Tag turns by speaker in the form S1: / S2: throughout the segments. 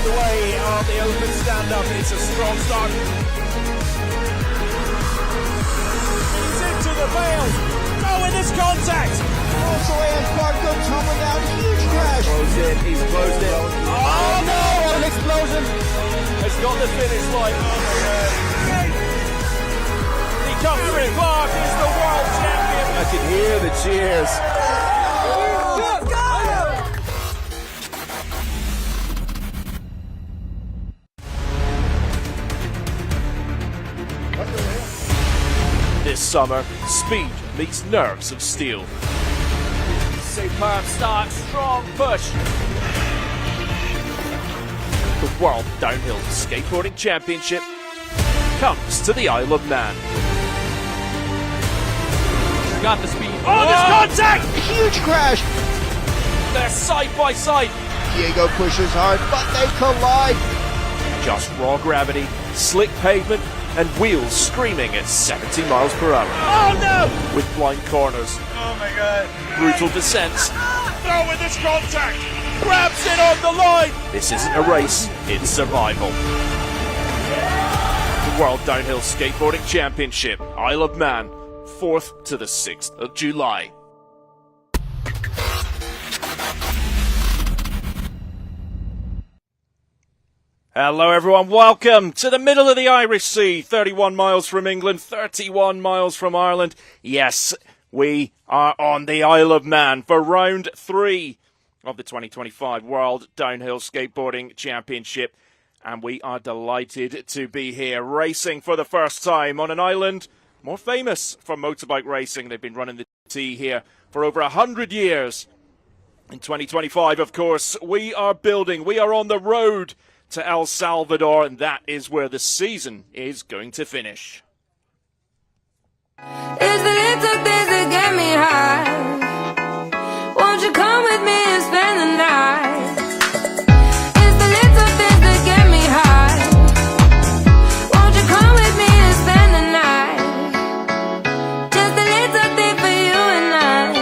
S1: the way of the open stand-up. It's a strong start. He's into the veil. No, in this contact.
S2: Also, and Barco tumbling down. Huge crash.
S1: Closed in. He's closed in. Oh, no!
S2: What an explosion.
S1: Has got the finish line. Oh, my God. He comes through. Clark is the world champion. I can hear the cheers. This summer, speed meets nerves of steel. Superb start, strong push. The World Downhill Skateboarding Championship comes to the Isle of Man. Got the speed. Oh, there's contact!
S2: Huge crash.
S1: They're side by side.
S2: Diego pushes hard, but they collide.
S1: Just raw gravity, slick pavement, and wheels screaming at 70 miles per hour. Oh no! With blind corners.
S3: Oh my God.
S1: Brutal descents.
S3: No, with this contact.
S1: Grabs it on the line! This isn't a race, it's survival. The World Downhill Skateboarding Championship, Isle of Man, 4th to the 6th of July. Hello everyone, welcome to the middle of the Irish Sea, 31 miles from England, 31 miles from Ireland. Yes, we are on the Isle of Man for round 3 of the 2025 World Downhill Skateboarding Championship. And we are delighted to be here racing for the first time on an island more famous for motorbike racing. They've been running the T here for over 100 years. In 2025, of course, we are on the road to El Salvador, and that is where the season is going to finish.
S4: It's the little things that get me high. Won't you come with me and spend the night? It's the little things that get me high. Won't you come with me and spend the night? Just a little thing for you and I.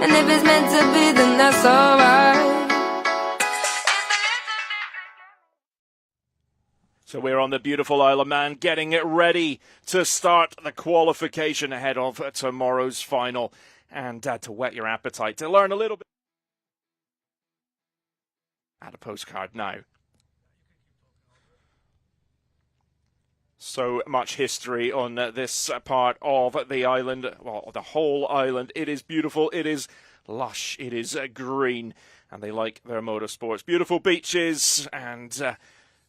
S4: And if it's meant to be, then that's alright.
S1: So we're on the beautiful Isle of Man, getting it ready to start the qualification ahead of tomorrow's final. And to whet your appetite, to learn a little bit. Add a postcard now. So much history on this part of the island, well, the whole island. It is beautiful, it is lush, it is green, and they like their motorsports. Beautiful beaches and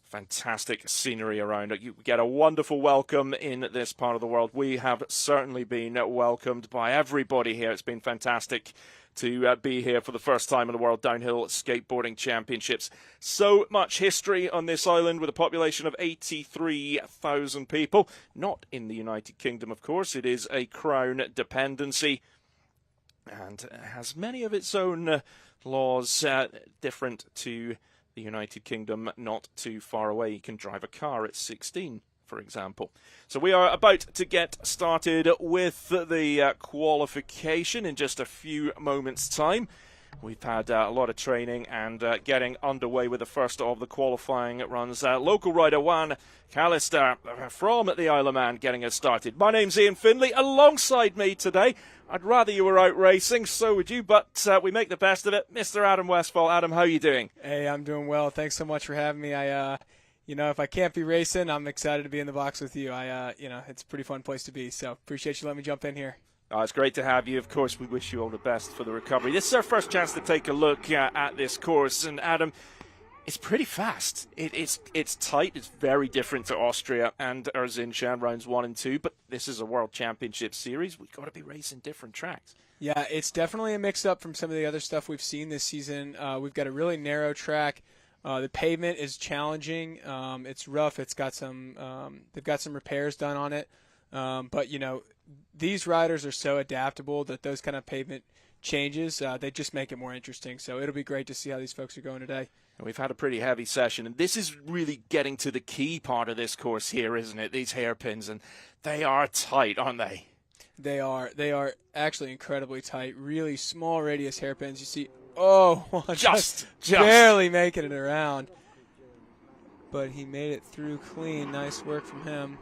S1: fantastic scenery around it. You get a wonderful welcome in this part of the world. We have certainly been welcomed by everybody here. It's been fantastic to be here for the first time in the World Downhill Skateboarding Championships. So much history on this island with a population of 83,000 people. Not in the United Kingdom, of course. It is a Crown dependency and has many of its own laws different to the United Kingdom. Not too far away. You can drive a car at 16, for example. So we are about to get started with the qualification in just a few moments' time. We've had a lot of training and getting underway with the first of the qualifying runs. Local rider Juan Callister from the Isle of Man getting us started. My name's Ian Finley. Alongside me today, I'd rather you were out racing, so would you, but we make the best of it. Mr. Adam Westfall. Adam, how are you doing?
S5: Hey, I'm doing well. Thanks so much for having me. If I can't be racing, I'm excited to be in the box with you. It's a pretty fun place to be, so appreciate you letting me jump in here.
S1: It's great to have you. Of course, we wish you all the best for the recovery. This is our first chance to take a look at this course, and Adam, it's pretty fast. It's tight. It's very different to Austria and Erzincan rounds 1 and 2, but this is a World Championship series. We've got to be racing different tracks.
S5: Yeah, it's definitely a mix-up from some of the other stuff we've seen this season. We've got a really narrow track. The pavement is challenging. It's rough. It's got they've got some repairs done on it. But these riders are so adaptable that those kind of pavement changes, they just make it more interesting. So it'll be great to see how these folks are going today.
S1: We've had a pretty heavy session, and this is really getting to the key part of this course here, isn't it? These hairpins, and they are tight, aren't they?
S5: They are actually incredibly tight, really small radius hairpins. You see Oh,
S1: Just.
S5: barely making it around. But he made it through clean. Nice work from him.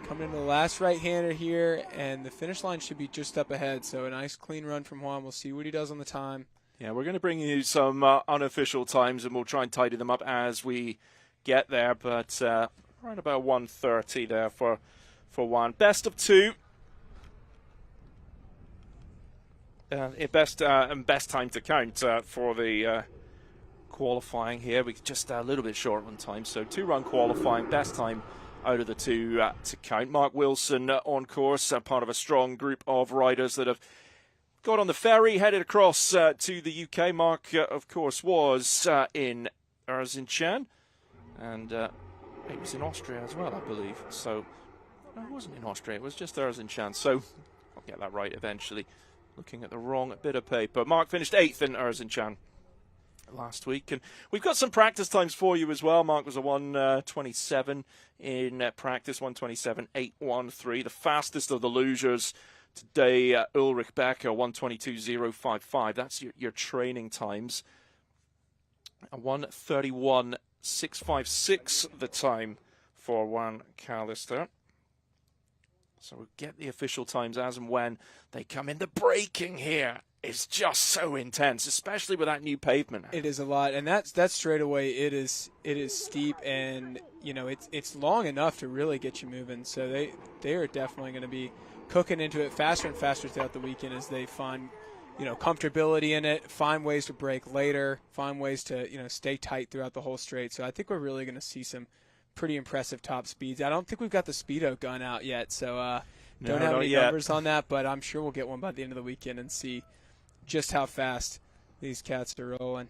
S5: Coming into the last right-hander here, and the finish line should be just up ahead. So a nice clean run from Juan. We'll see what he does on the time.
S1: Yeah, we're going to bring you some unofficial times, and we'll try and tidy them up as we get there. But right about 1:30 there for Juan. Best of two. Best time to count for the qualifying here. We just a little bit short on time, so 2-run qualifying, best time out of the two to count. Mark Wilson on course, part of a strong group of riders that have got on the ferry, headed across to the UK. Mark, of course, was in Erzincan, and he was in Austria as well, I believe. So, no, it wasn't in Austria, it was just Erzincan. So, I'll get that right eventually. Looking at the wrong bit of paper. Mark finished 8th in Erzincan last week, and we've got some practice times for you as well. Mark was a 1:27 in practice, 1:27.813. The fastest of the losers today, Ulrich Becker, 1:22.055. That's your training times. 1:31.656 the time for Juan Callister. So we'll get the official times as and when they come in. The braking here is just so intense, especially with that new pavement.
S5: It is a lot, and that's straight away. It is steep, and it's long enough to really get you moving. So they are definitely going to be cooking into it faster and faster throughout the weekend as they find comfortability in it, find ways to brake later, find ways to stay tight throughout the whole straight. So I think we're really going to see some pretty impressive top speeds. I don't think we've got the speedo gun out yet, so don't have any numbers on that, but I'm sure we'll get one by the end of the weekend and see just how fast these cats are rolling.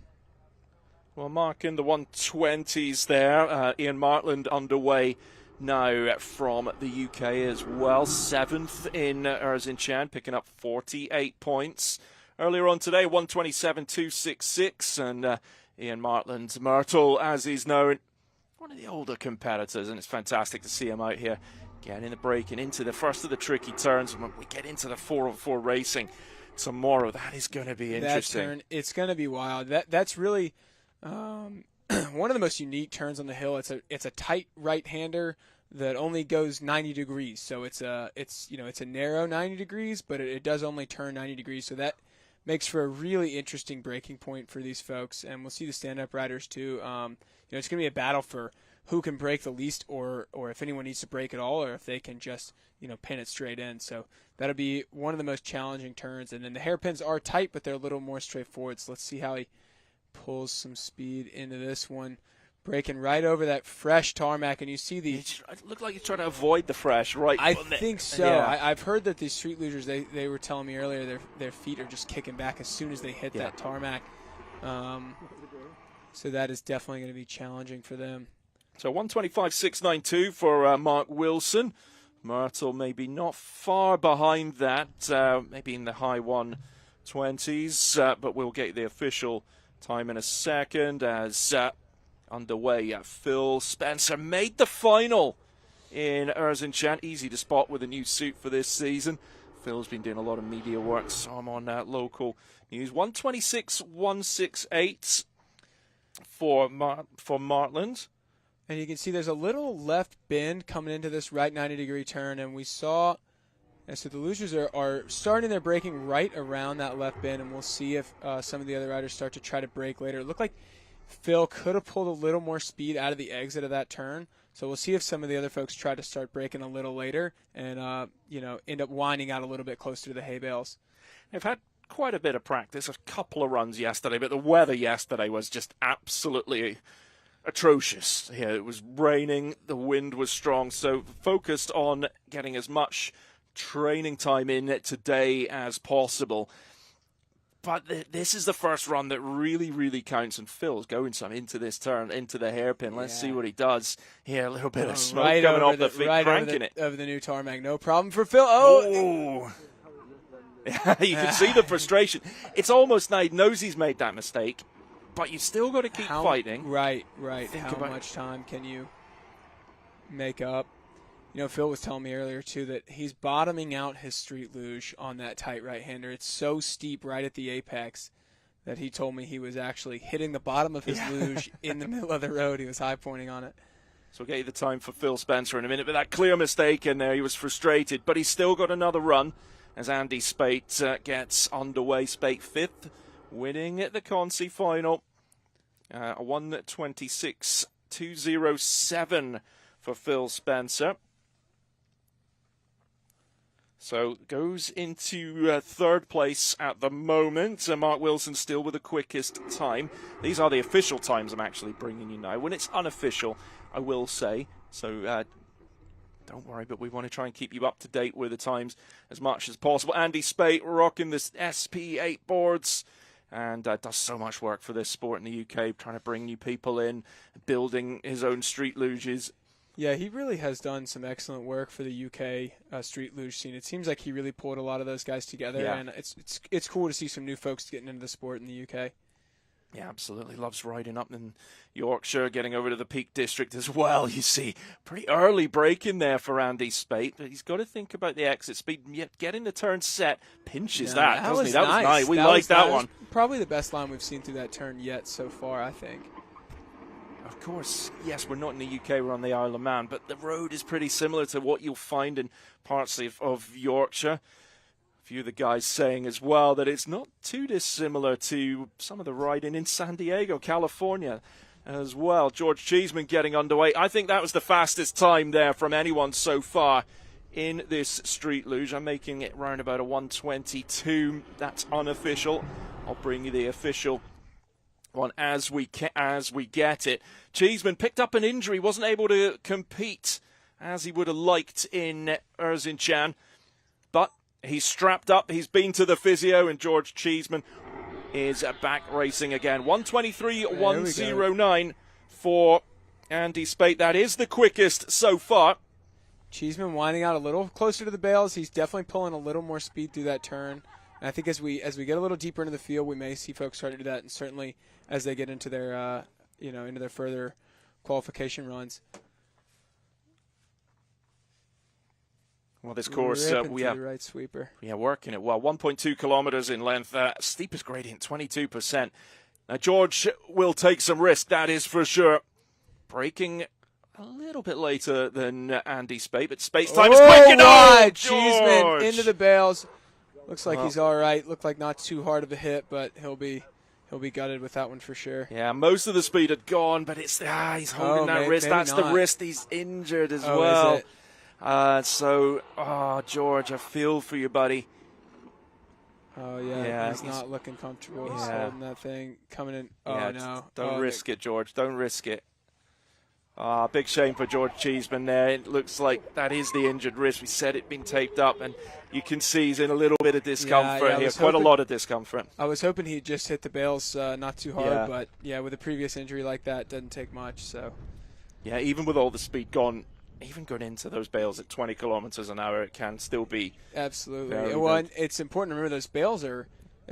S1: Well, Mark in the 120s there. Ian Martland underway now from the UK as well. 7th in Erzincan, picking up 48 points. Earlier on today, 1:27.266, and Ian Martland, Myrtle, as he's known, one of the older competitors, and it's fantastic to see him out here getting the braking into the first of the tricky turns. When we get into the 4-on-4 racing tomorrow, that is going to be interesting.
S5: That turn, it's going to be wild. That's really one of the most unique turns on the hill. It's a tight right-hander that only goes 90 degrees. So it's a narrow 90 degrees, but it does only turn 90 degrees. So that makes for a really interesting braking point for these folks, and we'll see the stand-up riders too. It's going to be a battle for who can brake the least, or if anyone needs to brake at all, or if they can just pin it straight in. So that'll be one of the most challenging turns. And then the hairpins are tight, but they're a little more straightforward. So let's see how he pulls some speed into this one. Braking right over that fresh tarmac, and you see
S1: It looked like he's trying to avoid the fresh, right?
S5: I think so.
S1: Yeah.
S5: I've heard that these street losers, they were telling me earlier, their feet are just kicking back as soon as they hit that tarmac. So that is definitely going to be challenging for them.
S1: So 1:25.692 for Mark Wilson. Myrtle maybe not far behind that, maybe in the high 1:20s, but we'll get the official time in a second as underway. Phil Spencer made the final in Erzincan. Easy to spot with a new suit for this season. Phil's been doing a lot of media work, so I'm on local news. 1:26.168 for Martland.
S5: And you can see there's a little left bend coming into this right 90-degree turn, and we saw, and so the losers are starting their braking right around that left bend, and we'll see if some of the other riders start to try to brake later. It looked like Phil could have pulled a little more speed out of the exit of that turn, so we'll see if some of the other folks try to start braking a little later and end up winding out a little bit closer to the hay bales.
S1: They've had quite a bit of practice, a couple of runs yesterday, but the weather yesterday was just absolutely atrocious. Yeah, it was raining, the wind was strong, so focused on getting as much training time in today as possible. But this is the first run that really, really counts, and Phil's going some into this turn, into the hairpin. Let's see what he does. Yeah, a little bit of smoke coming off the feet, cranking it.
S5: Over the new tarmac, no problem for Phil. Oh!
S1: You can see the frustration. It's almost now, he knows he's made that mistake, but you still got to keep fighting.
S5: Right. How much time can you make up? Phil was telling me earlier, too, that he's bottoming out his street luge on that tight right-hander. It's so steep right at the apex that he told me he was actually hitting the bottom of his luge in the middle of the road. He was high pointing on it.
S1: So we'll get you the time for Phil Spencer in a minute, but that clear mistake in there, he was frustrated, but he's still got another run as Andy Spate gets underway. Spate 5th, winning the Consi final. A 1:26.207 for Phil Spencer. So goes into third place at the moment. Mark Wilson still with the quickest time. These are the official times I'm actually bringing you now. When it's unofficial, I will say. So don't worry, but we want to try and keep you up to date with the times as much as possible. Andy Spate rocking the SP8 boards and does so much work for this sport in the UK, trying to bring new people in, building his own street luges.
S5: Yeah, he really has done some excellent work for the UK street luge scene. It seems like he really pulled a lot of those guys together, and it's cool to see some new folks getting into the sport in the UK.
S1: Yeah, absolutely. Loves riding up in Yorkshire, getting over to the Peak District as well. You see, pretty early break in there for Andy Spate, but he's got to think about the exit speed. Yet getting the turn set, pinches that, doesn't he? That was nice. We like that one.
S5: Probably the best line we've seen through that turn yet so far, I think.
S1: Of course, yes, we're not in the UK, we're on the Isle of Man, but the road is pretty similar to what you'll find in parts of Yorkshire. A few of the guys saying as well that it's not too dissimilar to some of the riding in San Diego, California as well. George Cheeseman getting underway. I think that was the fastest time there from anyone so far in this street luge. I'm making it round about a 1:22. That's unofficial. I'll bring you the official one as we get it. Cheeseman picked up an injury, wasn't able to compete as he would have liked in Erzincan, but he's strapped up, he's been to the physio, and George Cheeseman is back racing again. 1:23.109 for Andy Spate. That is the quickest so far.
S5: Cheeseman winding out a little closer to the bales. He's definitely pulling a little more speed through that turn. And I think as we get a little deeper into the field, we may see folks start to do that, and certainly as they get into their into their further qualification runs.
S1: Well, this course we have
S5: right sweeper.
S1: Yeah, working it well. 1.2 kilometers in length. Steepest gradient, 22%. Now George will take some risk, that is for sure. Braking a little bit later than Andy Spate, but Spate's time is quick enough.
S5: Cheeseman into the bales. Looks like he's all right. Looked like not too hard of a hit, but he'll be gutted with that one for sure.
S1: Yeah, most of the speed had gone, but it's he's holding that wrist. That's the wrist he's injured as well.
S5: Is it?
S1: George, I feel for you, buddy.
S5: Oh yeah, he's not looking comfortable. He's holding that thing coming in. Oh no!
S1: Don't risk it, George. Don't risk it. Big shame for George Cheeseman there. It looks like that is the injured wrist. We said it'd been taped up, and you can see he's in a little bit of discomfort here. Quite a lot of discomfort.
S5: I was hoping he'd just hit the bales not too hard, but with a previous injury like that, it doesn't take much. So,
S1: yeah, even with all the speed gone, even going into those bales at 20 kilometers an hour, it can still be
S5: absolutely. Well, and it's important to remember those bales are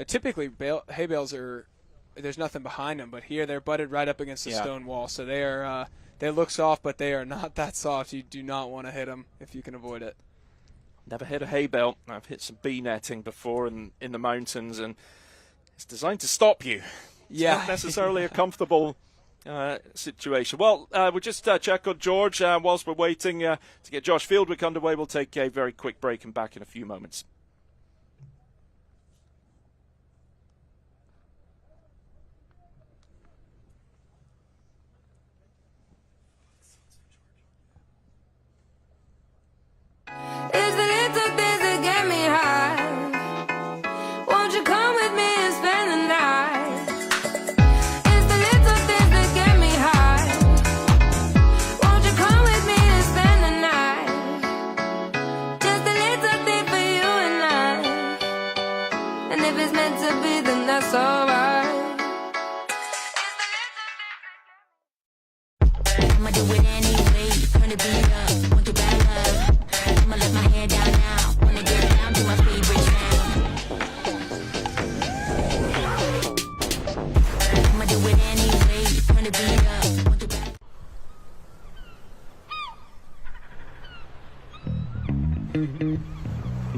S5: typically hay bales are. There's nothing behind them, but here they're butted right up against the stone wall, so they are. They look soft, but they are not that soft. You do not want to hit them if you can avoid it.
S1: Never hit a hay bale. I've hit some bee netting before in the mountains, and it's designed to stop you. It's not necessarily a comfortable situation. Well, we'll just check on George whilst we're waiting to get Josh Fieldwick underway. We'll take a very quick break and back in a few moments.
S4: It's the little things that get me high. Won't you come with me and spend the night? It's the little things that get me high. Won't you come with me and spend the night? Just a little thing for you and I. And if it's meant to be, then that's alright. I'ma do it anyway. Turn the beat up. Want your bad love. I'ma let my hair down now. Wanna get down to my favorite sound. I'ma do it anyway. Turn the beat up. Want your bad.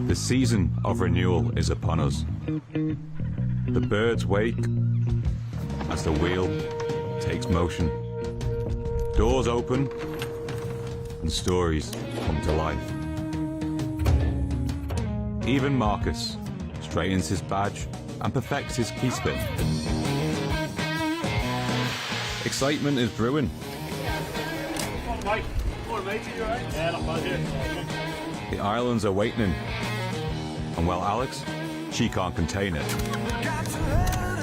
S6: The season of renewal is upon us. The birds wake as the wheel takes motion. Doors open and stories come to life. Even Marcus straightens his badge and perfects his key spin. Excitement is brewing.
S3: Come on, mate. Come on, mate. You alright? Yeah, not bad here.
S6: The islands are waiting. And well, Alex, she can't contain it.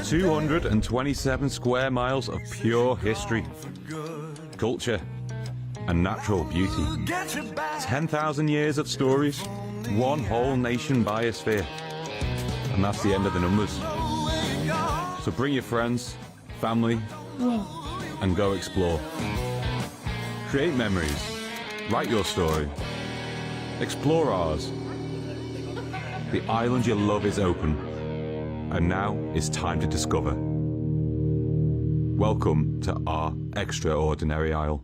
S6: 227 square miles of pure history, culture, and natural beauty. 10,000 years of stories, one whole nation biosphere. And that's the end of the numbers. So bring your friends, family, and go explore. Create memories. Write your story. Explore ours. The island you love is open. And now it's time to discover. Welcome to our extraordinary isle.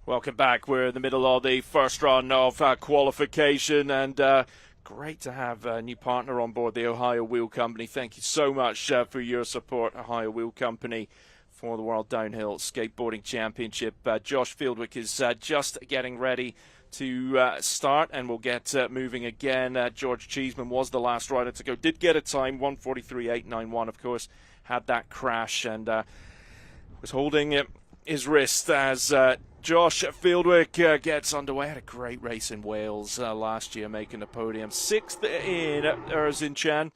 S1: Welcome back. We're in the middle of the first run of qualification, and great to have a new partner on board, the Ohio Wheel Company. Thank you so much for your support, Ohio Wheel Company, for the World Downhill Skateboarding Championship. Josh Fieldwick is just getting ready to start, and we'll get moving again. George Cheeseman was the last rider to go. Did get a time, 1:43.891, of course, had that crash, and was holding his wrist as Josh Fieldwick gets underway. Had a great race in Wales last year, making the podium. 6th in Erzincan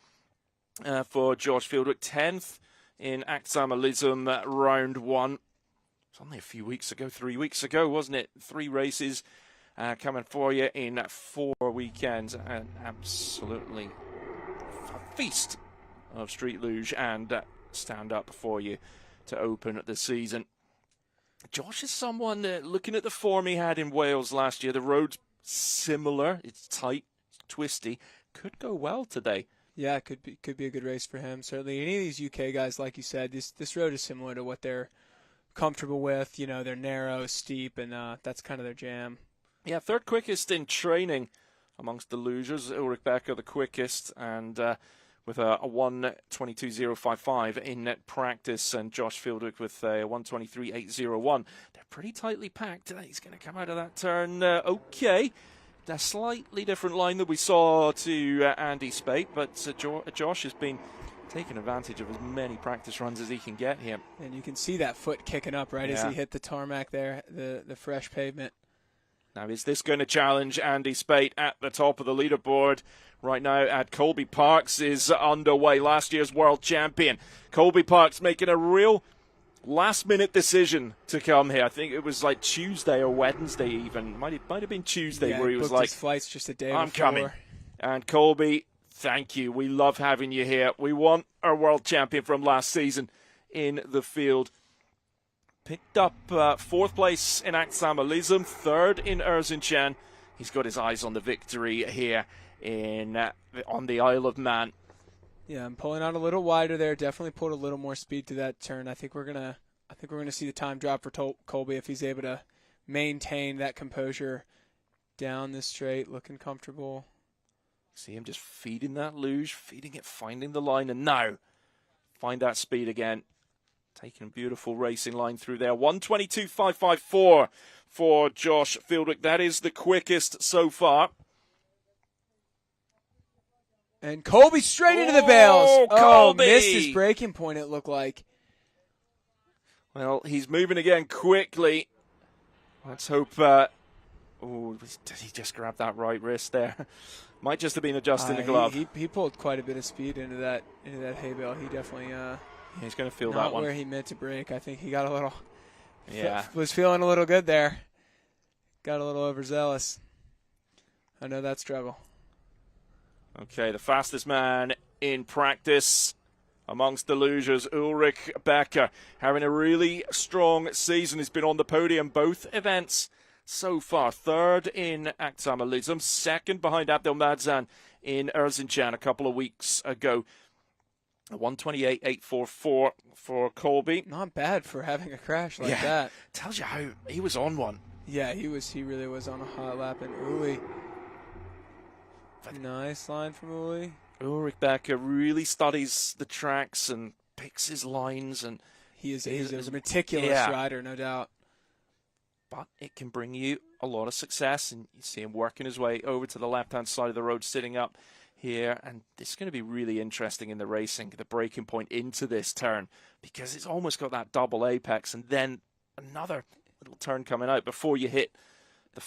S1: for Josh Fieldwick. 10th in Aksamalism round 1. It was only a few weeks ago, 3 weeks ago, wasn't it? 3 races coming for you in 4 weekends. An absolutely feast of street luge and stand-up for you to open the season. Josh is someone, looking at the form he had in Wales last year, the road's similar, it's tight, it's twisty, could go well today.
S5: Yeah, it could be a good race for him. Certainly, any of these UK guys, like you said, this road is similar to what they're comfortable with. You know, they're narrow, steep, and that's kind of their jam.
S1: Yeah, 3rd quickest in training amongst the losers. Ulrich Becker the quickest, and with a 1:22.055 in net practice, and Josh Fieldwick with a 1:23.801. They're pretty tightly packed. He's going to come out of that turn okay. A slightly different line that we saw to Andy Spate, but Josh has been taking advantage of as many practice runs as he can get here.
S5: And you can see that foot kicking up right as he hit the tarmac there, the fresh pavement.
S1: Now, is this going to challenge Andy Spate at the top of the leaderboard? Right now, at Colby Parks is underway, last year's world champion. Colby Parks making a real last-minute decision to come here. I think it was like Tuesday or Wednesday even. Might have been Tuesday, where he was like,
S5: his flights just a day
S1: I'm
S5: before.
S1: coming. And Colby, thank you. We love having you here. We want our world champion from last season in the field. Picked up 4th place in Aksamalism, 3rd in Erzincan. He's got his eyes on the victory here on the Isle of Man.
S5: Yeah, I'm pulling out a little wider there. Definitely put a little more speed to that turn. I think we're gonna see the time drop for Colby if he's able to maintain that composure down this straight, looking comfortable.
S1: See him just feeding that luge, feeding it, finding the line, and now find that speed again. Taking a beautiful racing line through there. 1:22.554 for Josh Fieldwick. That is the quickest so far.
S5: And Colby straight into the bales.
S1: Colby!
S5: Missed his braking point, it looked like.
S1: Well, he's moving again quickly. Let's hope... did he just grab that right wrist there? Might just have been adjusting the glove.
S5: He pulled quite a bit of speed into that hay bale. He definitely
S1: He's going to feel
S5: not
S1: that one.
S5: where he meant to break. I think he got a little
S1: Yeah.
S5: was feeling a little good there. Got a little overzealous. I know that struggle.
S1: Okay, the fastest man in practice amongst the losers, Ulrich Becker, having a really strong season. He's been on the podium both events so far. Third in Aksamalism, second behind Abdelmadzan in Erzincan a couple of weeks ago. 128.844 for Colby.
S5: Not bad for having a crash like
S1: Yeah.
S5: that.
S1: Tells you how he was on one.
S5: Yeah, he really was on a hot lap. And Uli, nice line from Uli.
S1: Ulrich Becker really studies the tracks and picks his lines, and
S5: He's a meticulous rider, no doubt.
S1: but it can bring you a lot of success, and you see him working his way over to the left-hand side of the road, sitting up here, and it's going to be really interesting in the racing, the braking point into this turn, because it's almost got that double apex, and then another little turn coming out before you hit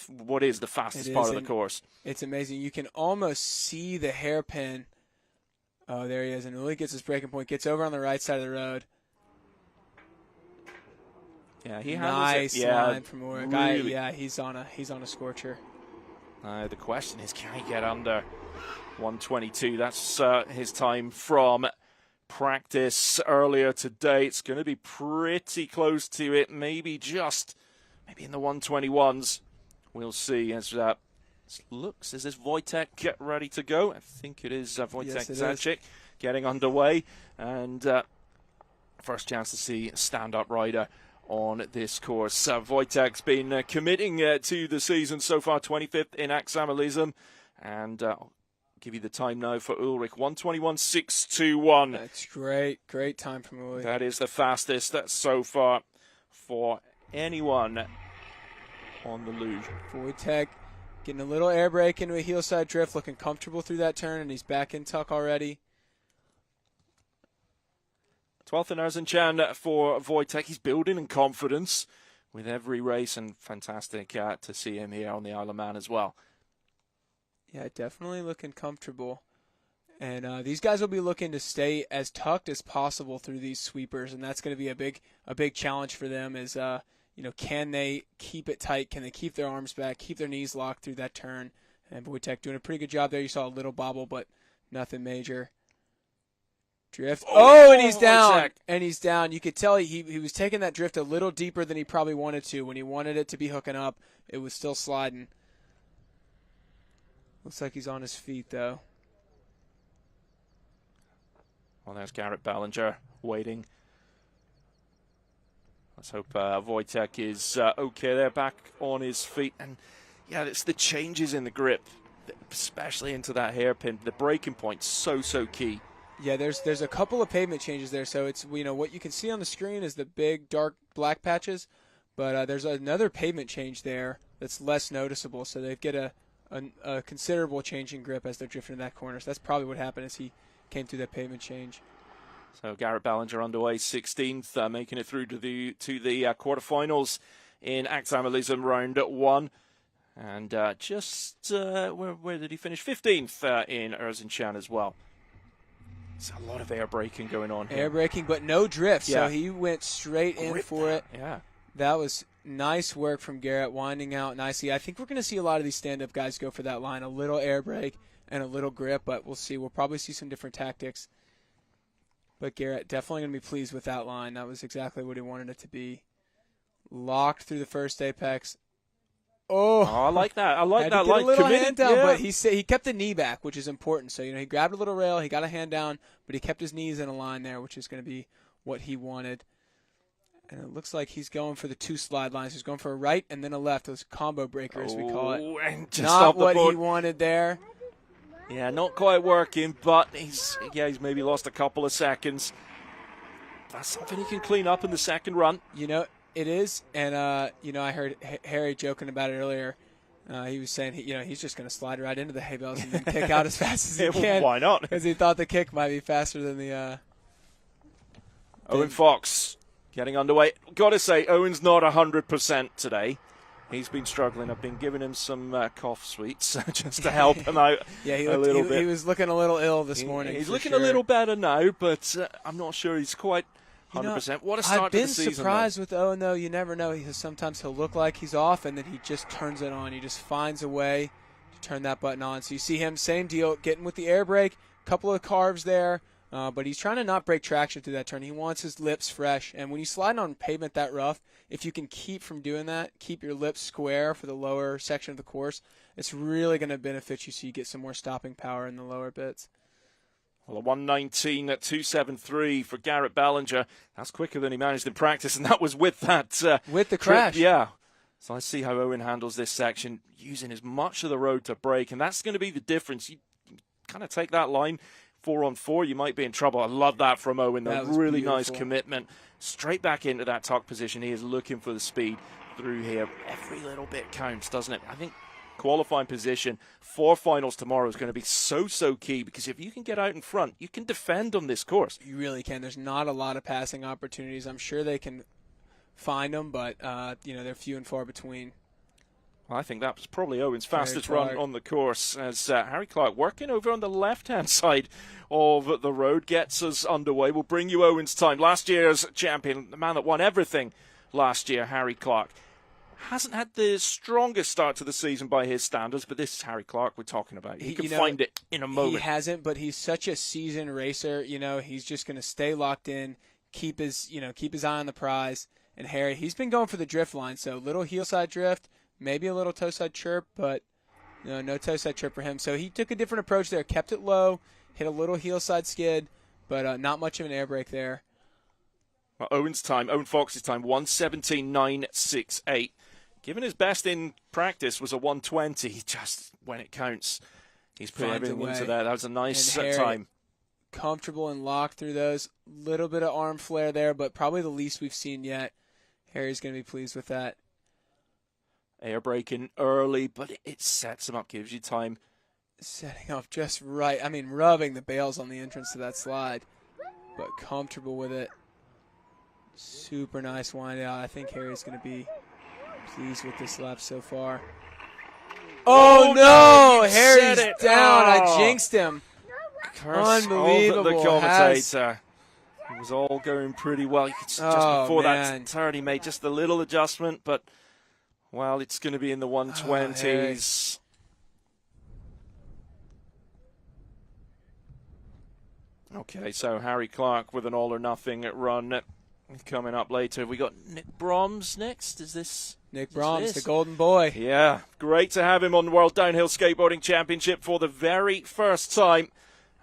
S1: what is the fastest part of the course.
S5: It's amazing. You can almost see the hairpin. Oh, there he is, and Uli gets his braking point, gets over on the right side of the road.
S1: Yeah, he
S5: nice
S1: handles it. Yeah,
S5: line from Ulrich.
S1: really.
S5: He's on a scorcher.
S1: The question is, can he get under 122? That's his time from practice earlier today. It's going to be pretty close to it, maybe in the 121s. We'll see as that looks. Is this Wojtek ready to go? I think it is Wojtek Zancic getting underway. And first chance to see a stand-up rider on this course. Wojtek's been committing to the season so far, 25th in Aksamalism. And I'll give you the time now for Ulrich, 121.621.
S5: That's great time from Uli.
S1: That is the fastest so far for anyone on the luge.
S5: Wojtek getting a little air brake into a heel side drift, looking comfortable through that turn, and he's back in tuck already.
S1: 12th in Erzincan for Wojtek. He's building in confidence with every race, and fantastic to see him here on the Isle of Man as well.
S5: Yeah, definitely looking comfortable. And these guys will be looking to stay as tucked as possible through these sweepers, and that's going to be a big challenge for them is, can they keep it tight? Can they keep their arms back, keep their knees locked through that turn? And Wojtek doing a pretty good job there. You saw a little bobble, but nothing major. Drift. Oh, and he's down.
S1: Wojtek.
S5: And he's down. You could tell he was taking that drift a little deeper than he probably wanted to. When he wanted it to be hooking up, it was still sliding. Looks like he's on his feet, though.
S1: Well, there's Garrett Ballinger waiting. Let's hope Wojtek is okay there, back on his feet. And, yeah, it's the changes in the grip, especially into that hairpin. The braking point, so key.
S5: Yeah, there's a couple of pavement changes there. So it's, what you can see on the screen is the big, dark black patches. But there's another pavement change there that's less noticeable. So they get a considerable change in grip as they're drifting in that corner. So that's probably what happened as he came through that pavement change.
S1: So Garrett Ballinger underway, 16th, making it through to the quarterfinals in Aksamalism round 1. And where did he finish? 15th in Erzincan as well. It's a lot of air braking going on here.
S5: Air braking, but no drift.
S1: Yeah.
S5: So he went straight in for it.
S1: Yeah.
S5: That was nice work from Garrett, winding out nicely. I think we're going to see a lot of these stand-up guys go for that line, a little air brake and a little grip, but we'll see. We'll probably see some different tactics. But Garrett definitely going to be pleased with that line. That was exactly what he wanted it to be. Locked through the first apex. Oh,
S1: I like that. I like that.
S5: Had to get a little
S1: committed,
S5: hand down,
S1: yeah.
S5: but he kept the knee back, which is important. So, he grabbed a little rail, he got a hand down, but he kept his knees in a line there, which is going to be what he wanted. And it looks like he's going for the two slide lines. He's going for a right and then a left. Those combo breakers, we call it.
S1: And just
S5: Not
S1: off the
S5: what
S1: board.
S5: he wanted there.
S1: Yeah, not quite working, but he's maybe lost a couple of seconds. That's something he can clean up in the second run.
S5: It is, and I heard Harry joking about it earlier. He was saying he's just going to slide right into the hay bales and then kick out as fast as he can.
S1: Why not?
S5: Because he thought the kick might be faster than the.
S1: Owen Fox getting underway. Got to say, Owen's not 100% today. He's been struggling. I've been giving him some cough sweets just to help him out a little bit.
S5: He was looking a little ill this morning.
S1: He's looking
S5: sure.
S1: a little better now, but I'm not sure he's quite 100%. What a start to the season.
S5: I've been surprised with Owen, though. You never know. Sometimes he'll look like he's off, and then he just turns it on. He just finds a way to turn that button on. So you see him, same deal, getting with the air brake, couple of carves there, but he's trying to not break traction through that turn. He wants his lips fresh, and when you slide on pavement that rough, if you can keep from doing that, keep your lips square for the lower section of the course, it's really going to benefit you so you get some more stopping power in the lower bits.
S1: Well, a 1:19 at 2:73 for Garrett Ballinger. That's quicker than he managed in practice, and that was with that
S5: with the crash.
S1: Yeah. So let's see how Owen handles this section, using as much of the road to brake, and that's going to be the difference. You kind of take that line 4-on-4, you might be in trouble. I love that from Owen. That was really beautiful. Nice commitment. Straight back into that tuck position. He is looking for the speed through here. Every little bit counts, doesn't it? I think qualifying position for finals tomorrow is going to be so key, because if you can get out in front, you can defend on this course.
S5: You really can. There's not a lot of passing opportunities. I'm sure they can find them, but they're few and far between.
S1: Well, I think that was probably Owen's fastest run on the course, as Harry Clark, working over on the left-hand side of the road, gets us underway. We'll bring you Owen's time. Last year's champion, the man that won everything last year, Harry Clark, hasn't had the strongest start to the season by his standards, but this is Harry Clark we're talking about. He can find it in a moment.
S5: He hasn't, but he's such a seasoned racer. He's just going to stay locked in, keep his eye on the prize. And Harry, he's been going for the drift line, so little heel side drift, maybe a little toe side chirp, but no toe side chirp for him. So he took a different approach there, kept it low, hit a little heel side skid, but not much of an air brake there.
S1: Well, Owen Fox's time, 1:17.968. Given his best in practice was a 1:20, just when it counts, he's put everything into that. That was a nice time.
S5: Comfortable and locked through those. Little bit of arm flare there, but probably the least we've seen yet. Harry's going to be pleased with that.
S1: Air braking early, but it sets him up, gives you time.
S5: Setting off just right. I mean, rubbing the bales on the entrance to that slide, but comfortable with it. Super nice wind out. I think Harry's going to be pleased with this lap so far. Oh no! Harry's down. I jinxed him. Unbelievable.
S1: The commentator. It was all going pretty well. Just before that turn, he made just a little adjustment, but well, it's going to be in the 120s. Okay, so Harry Clark with an all-or-nothing run coming up later. We got Nick Brahms next. Is this
S5: Nick Brahms, the golden boy?
S1: Yeah, great to have him on the World Downhill Skateboarding Championship for the very first time.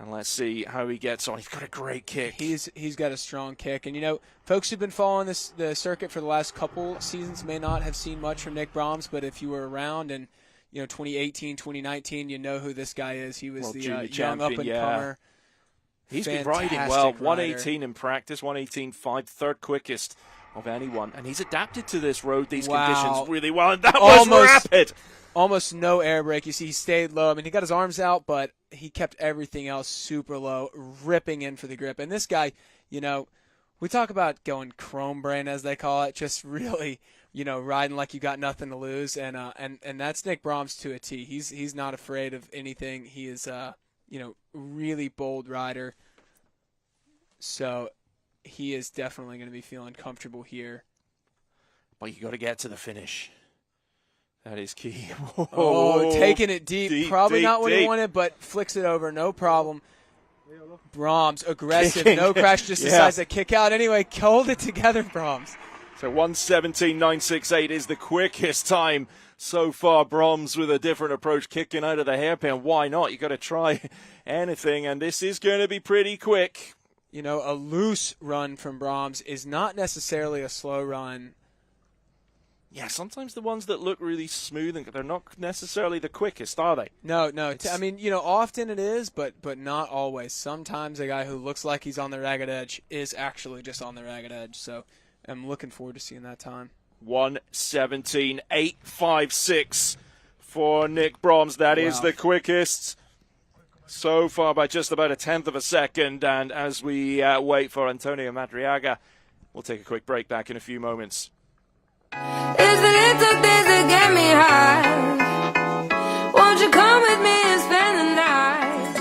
S1: And let's see how he gets on. He's got a great kick.
S5: He's got a strong kick. And, folks who've been following the circuit for the last couple seasons may not have seen much from Nick Brahms, but if you were around in 2018, 2019, you know who this guy is. He was the young up-and-comer.
S1: Yeah. He's been riding well. 118 in practice, 118.5, third quickest of anyone. And he's adapted to this road, these conditions really well. And that was rapid.
S5: Almost no air brake. You see, he stayed low. I mean, he got his arms out, but he kept everything else super low, ripping in for the grip. And this guy, we talk about going chrome brain, as they call it, just really, riding like you got nothing to lose. And that's Nick Brahms to a T. He's not afraid of anything. He is, really bold rider. So he is definitely going to be feeling comfortable here.
S1: But you got to get to the finish. That is key.
S5: Taking it deep. Probably not what he wanted, but flicks it over. No problem. Brahms, aggressive.
S1: Kicking.
S5: No crash, just decides to kick out. Anyway, hold it together, Brahms.
S1: So 1:17.968 is the quickest time so far. Brahms with a different approach, kicking out of the hairpin. Why not? You got to try anything, and this is going to be pretty quick.
S5: A loose run from Brahms is not necessarily a slow run.
S1: Yeah, sometimes the ones that look really smooth, and they're not necessarily the quickest, are they?
S5: No. I mean, often it is, but not always. Sometimes a guy who looks like he's on the ragged edge is actually just on the ragged edge. So I'm looking forward to seeing that time.
S1: 1:17.856 for Nick Brahms. That is the quickest so far by just about a tenth of a second. And as we wait for Antonio Madriaga, we'll take a quick break. Back in a few moments.
S4: It's the little things that that get me high. Won't you come with me and spend the night?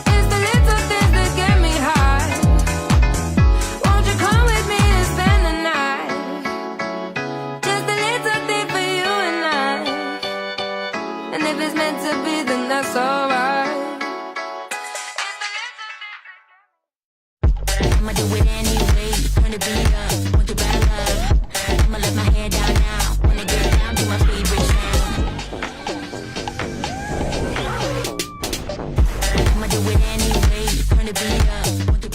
S4: It's the little things that get me high. Won't you come with me and spend the night? Just a little thing for you and I. And if it's meant to be, then that's alright.
S7: I'ma do it anyway, turn the beat up, want your bad love. I'ma let my hair down now, wanna get down to my favorite sound. I'ma do it anyway, turn the beat up, want your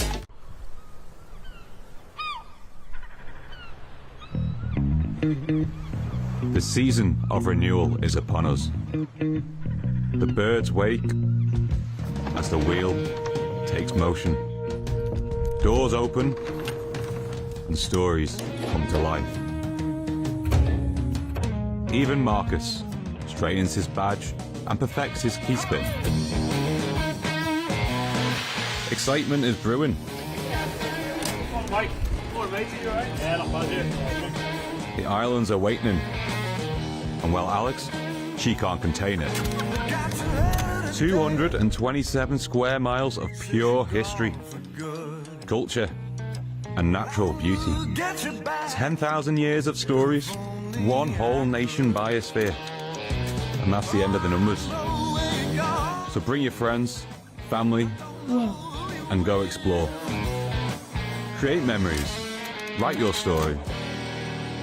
S7: bad.
S6: The season of renewal is upon us. The birds wake as the wheel takes motion. Doors open and stories come to life. Even Marcus straightens his badge and perfects his key spin. Excitement is brewing.
S3: Come on, Mike. Come on, mate. You alright? Yeah, not bad, yeah.
S6: The island's awakening. And well, Alex, she can't contain it. 227 square miles of pure history, culture, and natural beauty. 10,000 years of stories, one whole nation biosphere. And that's the end of the numbers. So bring your friends, family, and go explore. Create memories, write your story,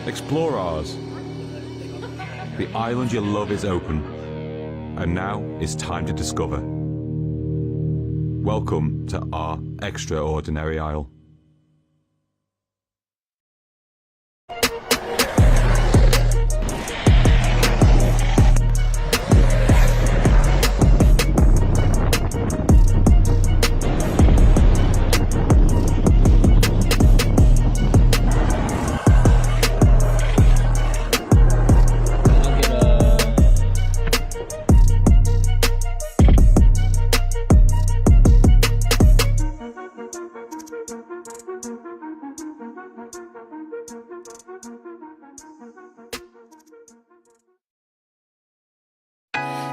S6: explore ours. The island you love is open, and now it's time to discover. Welcome to our extraordinary isle.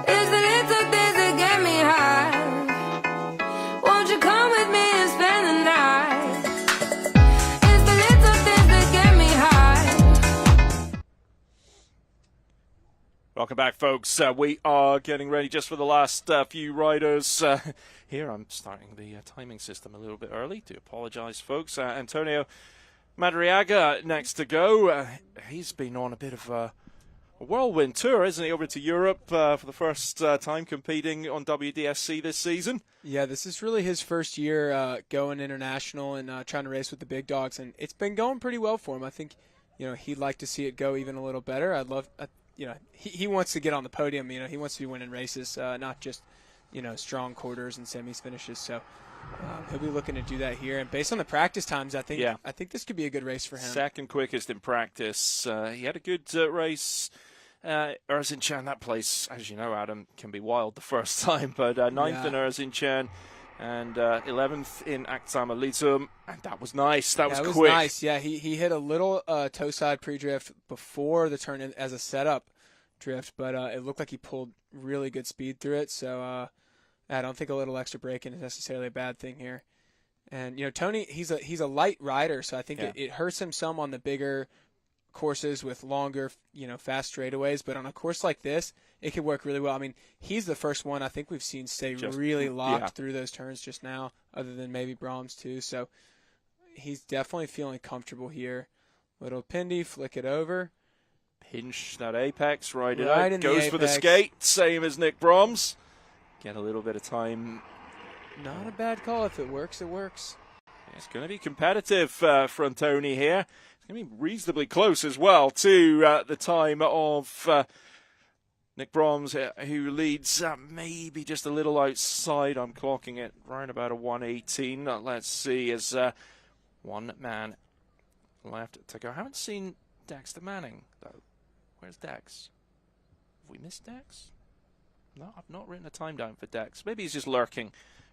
S4: It's the little things that get me high. Won't you come with me and spend the night? It's the little things that get me high.
S1: Welcome back, folks. We are getting ready just for the last few riders. Here, I'm starting the timing system a little bit early. Do apologise, folks. Antonio Madariaga next to go. He's been on a bit of a whirlwind tour, isn't he, over to Europe for the first time competing on WDSC this season?
S5: Yeah, this is really his first year going international and trying to race with the big dogs, and it's been going pretty well for him. I think, he'd like to see it go even a little better. I'd love, he wants to get on the podium. He wants to be winning races, not just, strong quarters and semis finishes. So he'll be looking to do that here. And based on the practice times, I think this could be a good race for him.
S1: Second quickest in practice. He had a good race. Erzincan, that place, as you know, Adam, can be wild the first time, but 9th in Erzincan and 11th in Aksama Litum, and that was nice. That was quick.
S5: Was nice. Yeah, he hit a little toe side pre-drift before the turn in as a setup drift, but it looked like he pulled really good speed through it, so I don't think a little extra braking is necessarily a bad thing here. And, Tony, he's a light rider, so I think it hurts him some on the bigger courses with longer, fast straightaways, but on a course like this, it could work really well. I mean, he's the first one I think we've seen stay really locked through those turns just now, other than maybe Brahms too. So he's definitely feeling comfortable here. Little Pindy, flick it over.
S1: Pinch that apex, right
S5: in
S1: goes for the skate, same as Nick Brahms. Get a little bit of time.
S5: Not a bad call. If it works, it works.
S1: It's going to be competitive from Tony here. It's going to be reasonably close as well to the time of Nick Brahms, who leads maybe just a little outside. I'm clocking it right about a 118. Let's see, as one man left to go. I haven't seen Dexter Manning, though. Where's Dex? Have we missed Dex? No, I've not written a time down for Dex. Maybe he's just lurking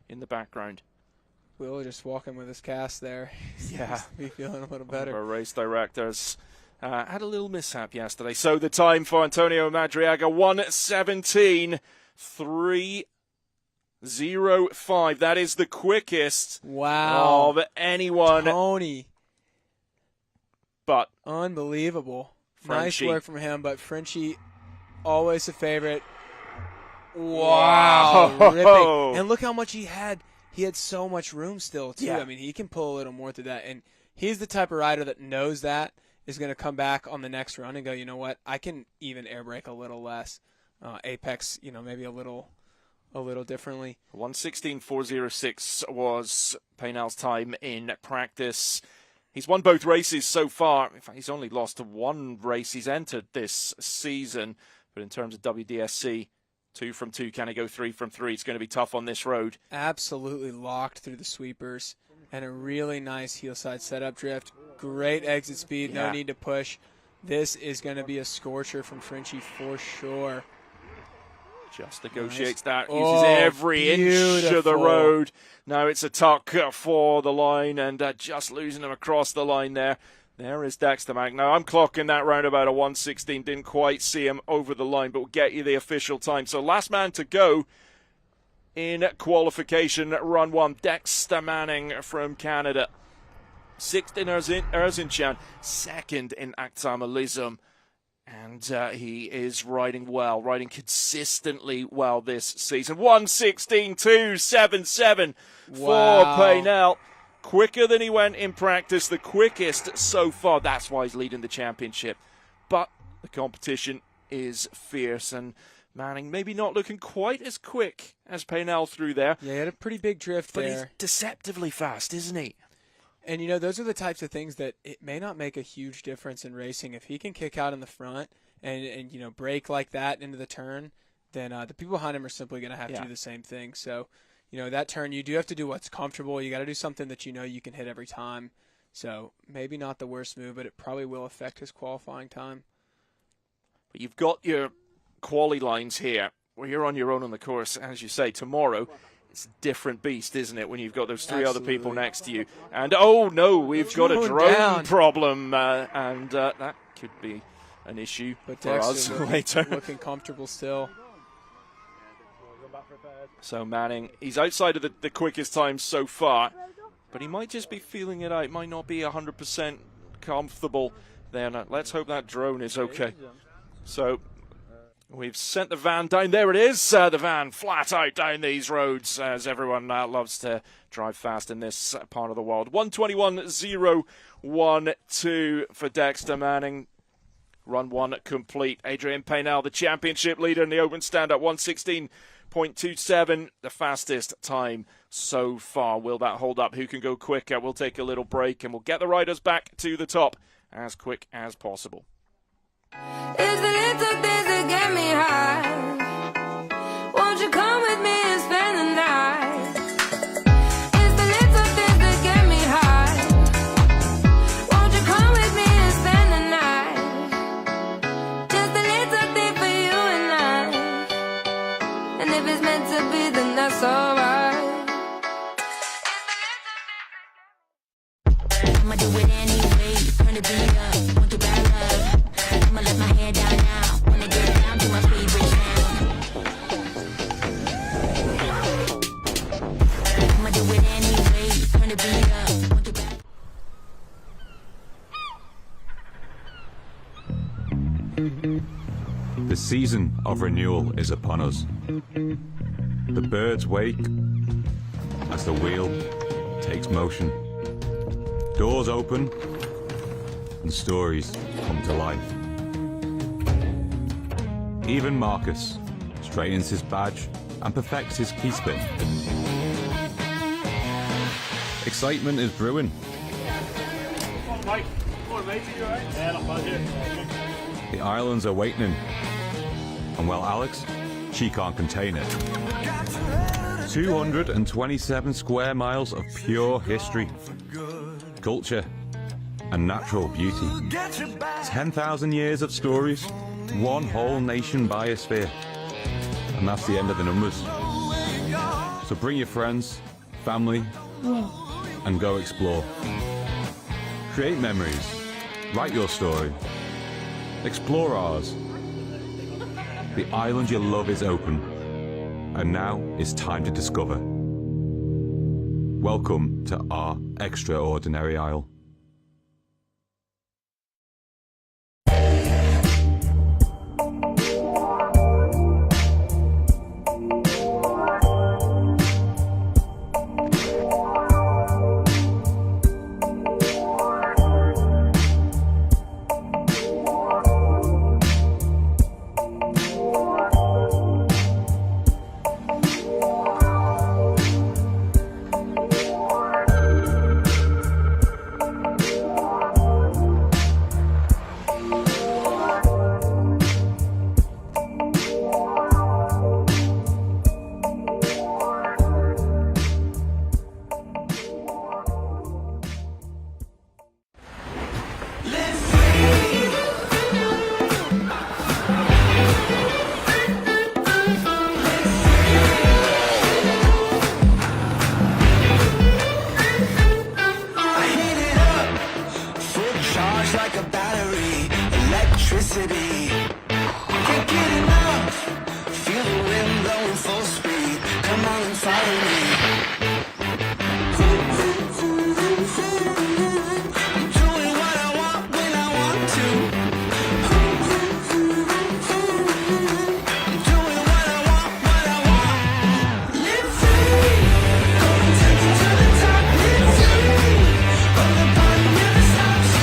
S1: in the background.
S5: Will just walking with his cast there.
S1: Yeah.
S5: Be feeling a little better.
S1: Our race directors. had a little mishap yesterday. So the time for Antonio Madriaga, 1:17.305. That is the quickest
S5: Wow.
S1: of anyone.
S5: Tony.
S1: But
S5: Unbelievable.
S1: Frenchie.
S5: Nice work from him, but Frenchie, always a favorite. Wow. Ripping. And look how much he had. He had so much room still, too.
S1: Yeah.
S5: I mean, he can pull a little more through that. And he's the type of rider that knows that is going to come back on the next run and go, you know what, I can even air brake a little less. Apex, maybe a little differently.
S1: 1:16.406 was Paynell's time in practice. He's won both races so far. In fact, he's only lost one race he's entered this season. But in terms of WDSC, 2 from 2, can he go 3 from 3? It's going to be tough on this road.
S5: Absolutely locked through the sweepers and a really nice heel side setup drift. Great exit speed, no need to push. This is going to be a scorcher from Frenchie for sure.
S1: Just negotiates that,
S5: Oh,
S1: uses every inch of the
S5: beautiful.
S1: road. Now it's a tuck for the line and just losing him across the line there. There is Dexter Mack. Now I'm clocking that round about a 1:16. Didn't quite see him over the line, but we'll get you the official time. So last man to go in qualification, run 1, Dexter Manning from Canada. 6th in Erzincan, 2nd in Aktamalizum. And he is riding well, riding consistently well this season. 1:16.277 for Paynell. Quicker than he went in practice, the quickest so far. That's why he's leading the championship. But the competition is fierce, and Manning maybe not looking quite as quick as Paynell through there.
S5: Yeah, he had a pretty big drift
S1: But
S5: there.
S1: he's deceptively fast, isn't he?
S5: And, those are the types of things that it may not make a huge difference in racing. If he can kick out in the front and brake like that into the turn, then the people behind him are simply going to have to do the same thing. So, that turn, you do have to do what's comfortable. You got to do something that you can hit every time. So maybe not the worst move, but it probably will affect his qualifying time.
S1: But you've got your quali lines here where you're on your own on the course. As you say, tomorrow it's a different beast, isn't it, when you've got those 3 other people next to you. And, oh, no, we've got a drone problem, and that could be an issue for us later.
S5: Looking comfortable still.
S1: So Manning, he's outside of the quickest time so far, but he might just be feeling it out. Might not be 100% comfortable there. Now, let's hope that drone is okay. So we've sent the van down. There it is, the van flat out down these roads, as everyone loves to drive fast in this part of the world. 1:21.012 for Dexter Manning. Run 1 complete. Adrian Paynell, the championship leader in the open stand at 1:16.27, the fastest time so far. Will that hold up? Who can go quicker? We'll take a little break and we'll get the riders back to the top as quick as possible.
S4: It's the little things that get me high. Won't you come with me and spend the night? It's the little things that get me high. Won't you come with me and spend the night? Just a little thing for you and I. And if it's meant to be, then that's alright.
S7: I'ma do it anyway. Turn the beat up, want your bad love. I'ma let my hair down now. Wanna get down to my favorite sound. I'ma do it anyway. Turn the beat up, want your bad.
S6: The season of renewal is upon us. The birds wake as the wheel takes motion. Doors open and stories come to life. Even Marcus straightens his badge and perfects his key spin. Excitement is brewing.
S3: Come on, Mike. Come on, mate. You alright? Yeah, not bad, yeah.
S6: The island's awakening. And well, Alex, she can't contain it. 227 square miles of pure history, culture, and natural beauty. 10,000 years of stories, one whole nation biosphere. And that's the end of the numbers. So bring your friends, family, and go explore. Create memories Write your story. Explore ours. The island you love is open, and now it's time to discover. Welcome to our extraordinary isle.
S8: Like a battery, electricity. Can't get enough. Feel the wind blowing full speed. Come on and follow me. I'm doing what I want when I want to. I'm doing what I want. Live free. Contender to the top. Live free. All the party never stops.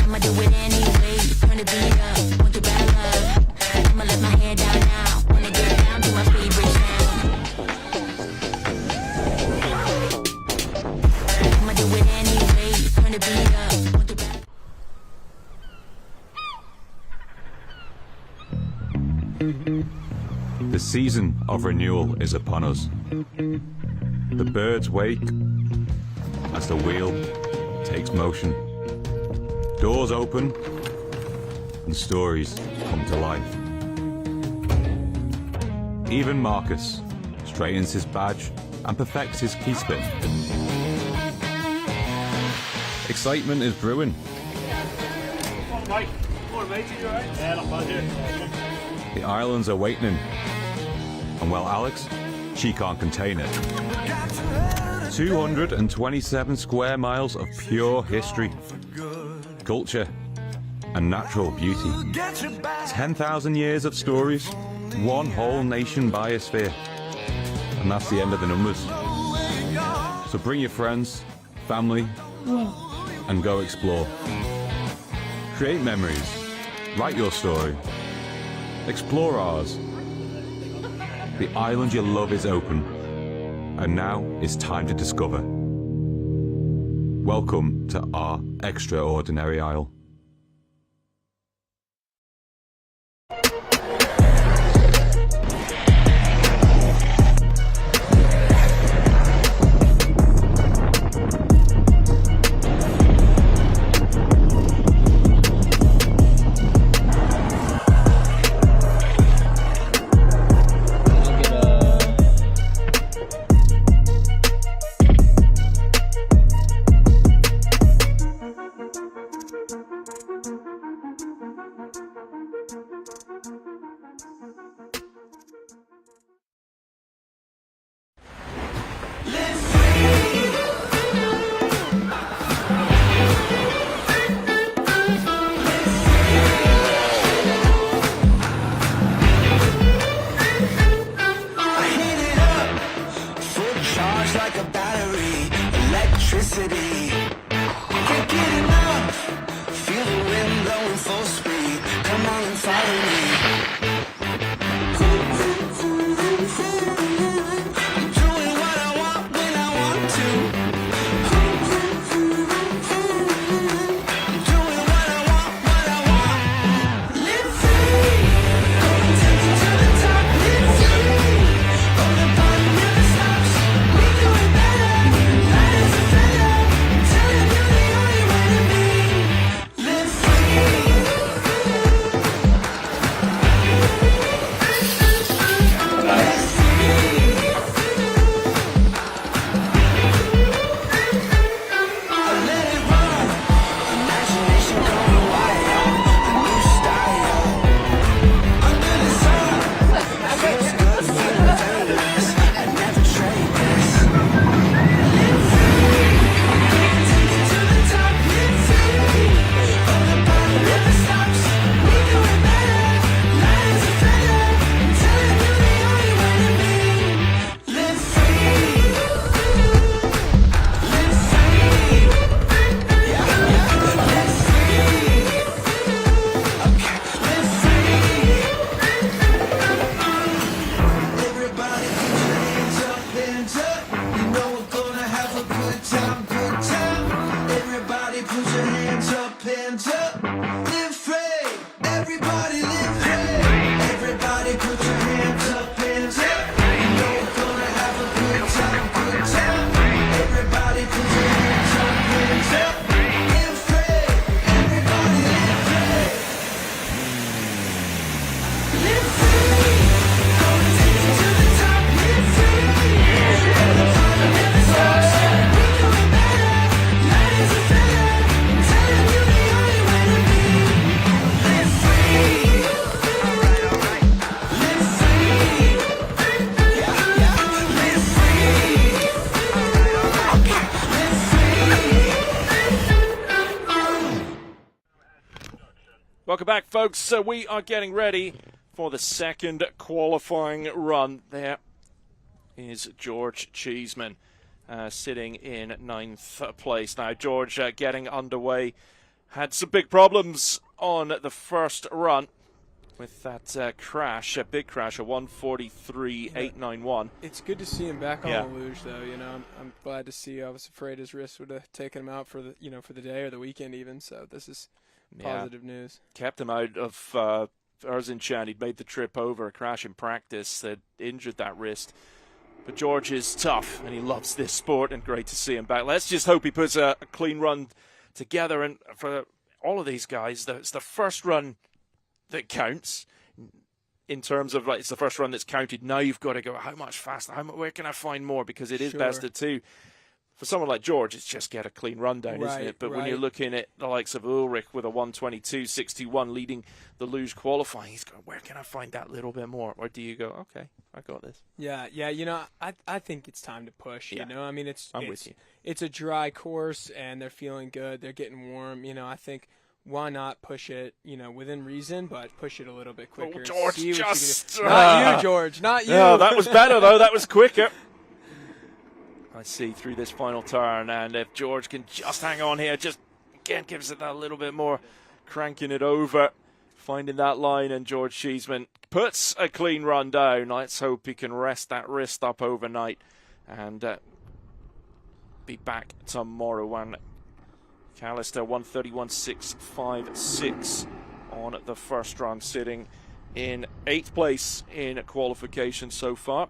S7: I'ma do it anyway. Turn the beat up, want your bad love. I'ma let my hair down now. Wanna get down to my favorite sound. I'ma do it anyway. Turn the beat up, want your bad.
S6: The season of renewal is upon us. The birds wake as the wheel takes motion. Doors open and stories come to life. Even Marcus straightens his badge and perfects his key spin. Excitement is brewing.
S3: Come on, Mike. Come on, mate. You alright? Yeah, not bad, yeah.
S6: The island's awakening. And well, Alex, she can't contain it. 227 square miles of pure history, culture, and natural beauty. 10,000 years of stories, one whole nation biosphere. And that's the end of the numbers. So bring your friends, family, and go explore. Create memories, write your story, explore ours. The island you love is open, and now it's time to discover. Welcome to our extraordinary isle.
S1: Welcome back, folks. So we are getting ready for the second qualifying run. There is George Cheeseman sitting in 9th place. Now, George getting underway. Had some big problems on the first run with that crash, a big crash, a 1:43.891.
S5: It's good to see him back on the luge, though. You know, I'm glad to see. I was afraid his wrist would have taken him out for the, for the day or the weekend even. So this is positive news.
S1: Kept him out of Erzincan. He'd made the trip over, a crash in practice that injured that wrist. But George is tough, and he loves this sport, and great to see him back. Let's just hope he puts a clean run together. And for all of these guys, it's the first run that counts in terms of, like, it's the first run that's counted. Now you've got to go, how much faster? Where can I find more? Because it is best of two. for someone like George, it's just get a clean rundown, isn't it? But when you're looking at the likes of Ulrich with a 1:22.61 leading the luge qualifying, he's going, where can I find that little bit more? Or do you go, okay, I got this?
S5: Yeah. You know, I think it's time to push.
S1: Yeah.
S5: You know, I mean,
S1: I'm with you.
S5: It's a dry course, and they're feeling good. They're getting warm. You know, I think why not push it? You know, within reason, but push it a little bit quicker.
S1: George,
S5: see what you can do.
S1: just
S5: Not you, George. Not you.
S1: No, that was better though. That was quicker. I see through this final turn, and if George can just hang on here, just again gives it that little bit more, cranking it over, finding that line, and George Cheeseman puts a clean run down. Let's hope he can rest that wrist up overnight and be back tomorrow. When Callister 1:31.656 on the first run, sitting in 8th place in qualification so far.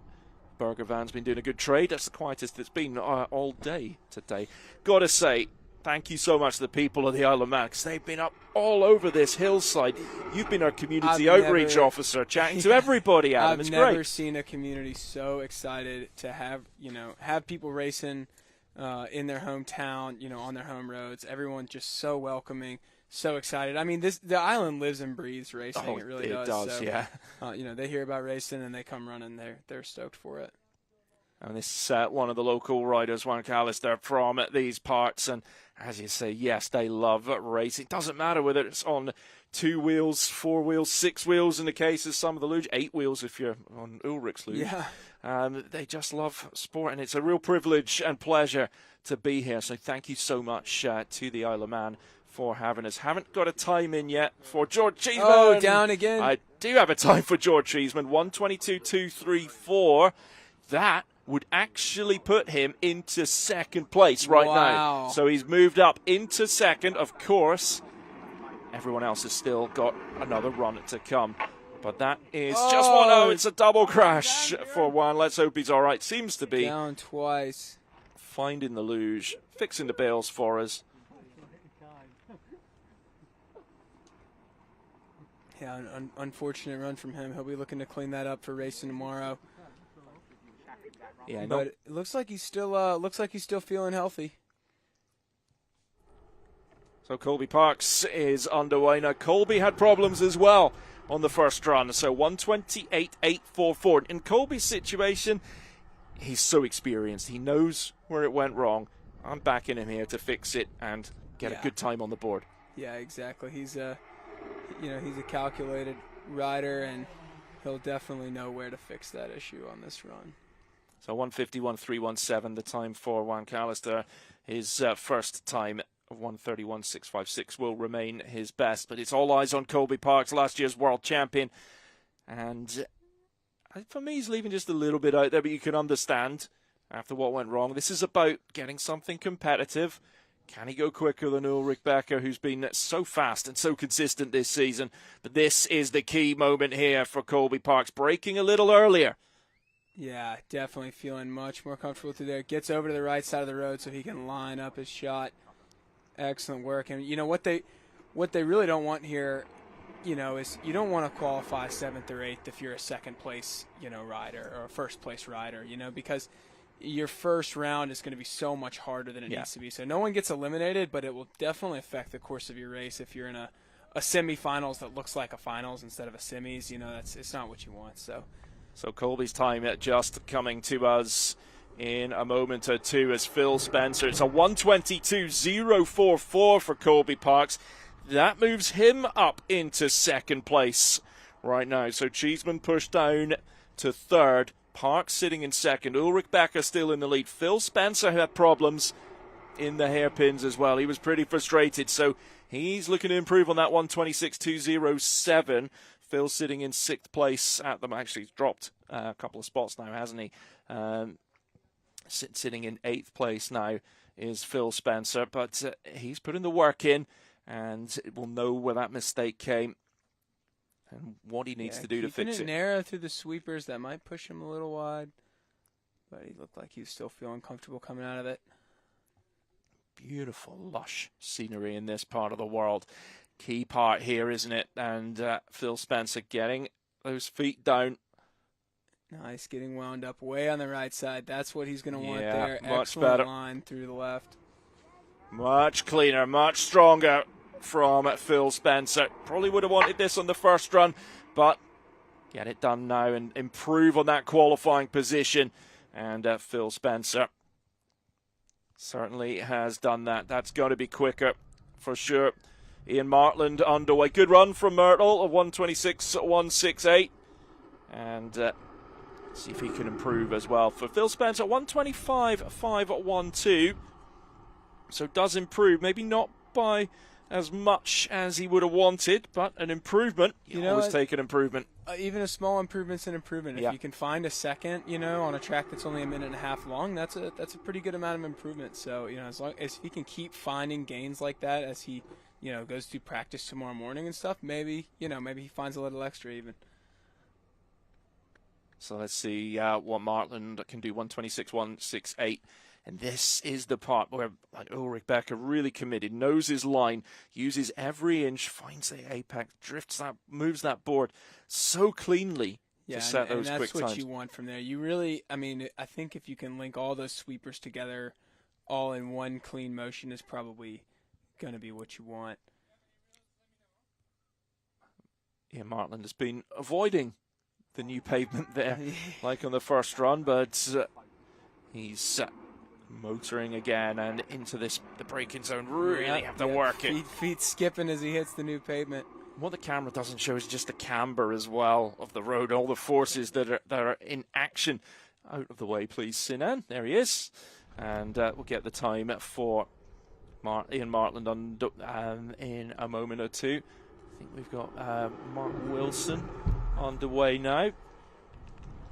S1: Berger Van's been doing a good trade. That's the quietest it's been all day today. Gotta say, thank you so much to the people of the Isle of Man, because they've been up all over this hillside. You've been our community outreach officer, chatting to everybody, Adam. It's great.
S5: I've never seen a community so excited to have people racing in their hometown, on their home roads. Everyone just so welcoming, so excited. I mean, the island lives and breathes racing.
S1: Oh,
S5: it really
S1: does.
S5: So,
S1: Yeah.
S5: They hear about racing and they come running. They're stoked for it.
S1: And this is one of the local riders, Juan Callister, from these parts. And as you say, yes, they love racing. It doesn't matter whether it's on 2 wheels, 4 wheels, 6 wheels in the case of some of the luge, 8 wheels if you're on Ulrich's luge.
S5: Yeah.
S1: They just love sport, and it's a real privilege and pleasure to be here. So thank you so much to the Isle of Man for having us. Haven't got a time in yet for George Cheeseman.
S5: Oh, down again.
S1: I do have a time for George Cheeseman, 1:22.234. That would actually put him into 2nd place right now. So he's moved up into 2nd, of course. Everyone else has still got another run to come. But that is just one. Oh, it's a double crash for Juan. Let's hope he's all right. Seems to be.
S5: Down twice.
S1: Finding the luge, fixing the bails for us.
S5: Yeah, an unfortunate run from him. He'll be looking to clean that up for racing tomorrow.
S1: Yeah,
S5: but it looks like he's still feeling healthy.
S1: So Colby Parks is underway now. Colby had problems as well on the first run, so 1:28.844. In Colby's situation, he's so experienced. He knows where it went wrong. I'm backing him here to fix it and get a good time on the board.
S5: Yeah, exactly. He's he's a calculated rider, and he'll definitely know where to fix that issue on this run.
S1: So 1:51.317, the time for Juan Callister. His first time of 1:31.656 will remain his best, but it's all eyes on Colby Parks, last year's world champion. And for me, he's leaving just a little bit out there, but you can understand after what went wrong. This is about getting something competitive. Can he go quicker than Ulrich Becker, who's been so fast and so consistent this season? But this is the key moment here for Colby Parks, breaking a little earlier.
S5: Yeah, definitely feeling much more comfortable through there. Gets over to the right side of the road so he can line up his shot. Excellent work. And what they really don't want here, is you don't want to qualify 7th or 8th if you're a 2nd place, rider or a 1st place rider, because your first round is going to be so much harder than it needs to be. So no one gets eliminated, but it will definitely affect the course of your race if you're in a semifinals that looks like a finals instead of a semis. It's not what you want. So
S1: Colby's time just coming to us in a moment or two as Phil Spencer. It's a 1:22.044 for Colby Parks. That moves him up into 2nd place right now. So Cheeseman pushed down to 3rd. Parks sitting in 2nd. Ulrich Becker still in the lead. Phil Spencer had problems in the hairpins as well. He was pretty frustrated. So he's looking to improve on that 1:26.207. Phil sitting in 6th place at them. Actually, he's dropped a couple of spots now, hasn't he? Sitting in 8th place now is Phil Spencer, but he's putting the work in, and we'll know where that mistake came and what he needs to do to fix it.
S5: Narrow through the sweepers, that might push him a little wide, but he looked like he was still feeling comfortable coming out of it.
S1: Beautiful, lush scenery in this part of the world. Key part here, isn't it? And Phil Spencer getting those feet down.
S5: Nice, getting wound up way on the right side. That's what he's going to want
S1: Yeah,
S5: there.
S1: much
S5: Excellent
S1: better.
S5: line through the left.
S1: Much cleaner, much stronger from Phil Spencer. Probably would have wanted this on the first run, but get it done now and improve on that qualifying position. And Phil Spencer certainly has done that. That's going to be quicker for sure. Ian Martland underway. Good run from Myrtle of 126.168. And see if he can improve as well. For Phil Spencer, 125.512. So does improve. Maybe not by as much as he would have wanted, but an improvement. You always take an improvement.
S5: Even a small improvement's an improvement. If
S1: Yeah.
S5: you can find a second, on a track that's only a minute and a half long, that's a pretty good amount of improvement. So, as long as he can keep finding gains like that as he, goes through practice tomorrow morning and stuff, maybe he finds a little extra even.
S1: So let's see what Martland can do. 126.168. And this is the part where Ulrich Becker really committed, knows his line, uses every inch, finds the apex, drifts that, moves that board so cleanly to set those quick times.
S5: And that's what you want from there. You really, I think if you can link all those sweepers together all in one clean motion is probably going to be what you want.
S1: Yeah, Martland has been avoiding the new pavement there, like on the first run, but he's motoring again and into the braking zone. Really have to work it.
S5: Feet skipping as he hits the new pavement.
S1: What the camera doesn't show is just the camber as well of the road, all the forces that are in action. Out of the way, please, Sinan. There he is. And we'll get the time for Ian Martland in a moment or two. I think we've got Mark Wilson on the way now.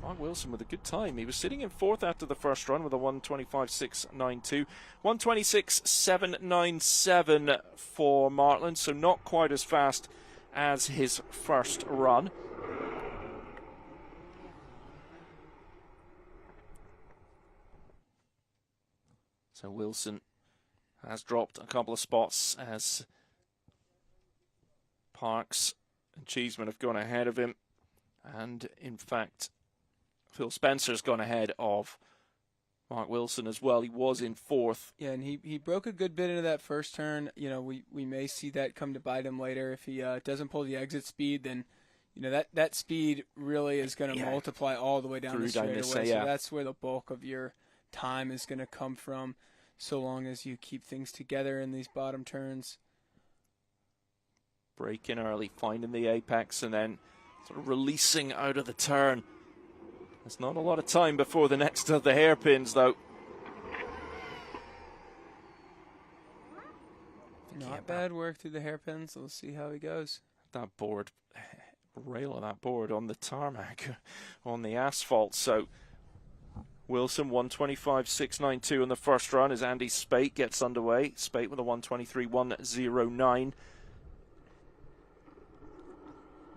S1: Mark Wilson with a good time. He was sitting in fourth after the first run with a 125.692. 126.797 for Martland, so not quite as fast as his first run. So Wilson has dropped a couple of spots as Parks and Cheeseman have gone ahead of him. And in fact, Phil Spencer's gone ahead of Mark Wilson as well. He was in fourth.
S5: Yeah, and he broke a good bit into that first turn. We may see that come to bite him later. If he doesn't pull the exit speed, then that speed really is going to multiply all the way down the straightaway. So that's where the bulk of your time is going to come from, so long as you keep things together in these bottom turns.
S1: Braking early, finding the apex, and then sort of releasing out of the turn. There's not a lot of time before the next of the hairpins, though.
S5: Not bad work through the hairpins. We'll see how he goes.
S1: That board, rail of that board on the tarmac, on the asphalt. So Wilson 125.692 in the first run as Andy Spate gets underway. Spate with a 123.109.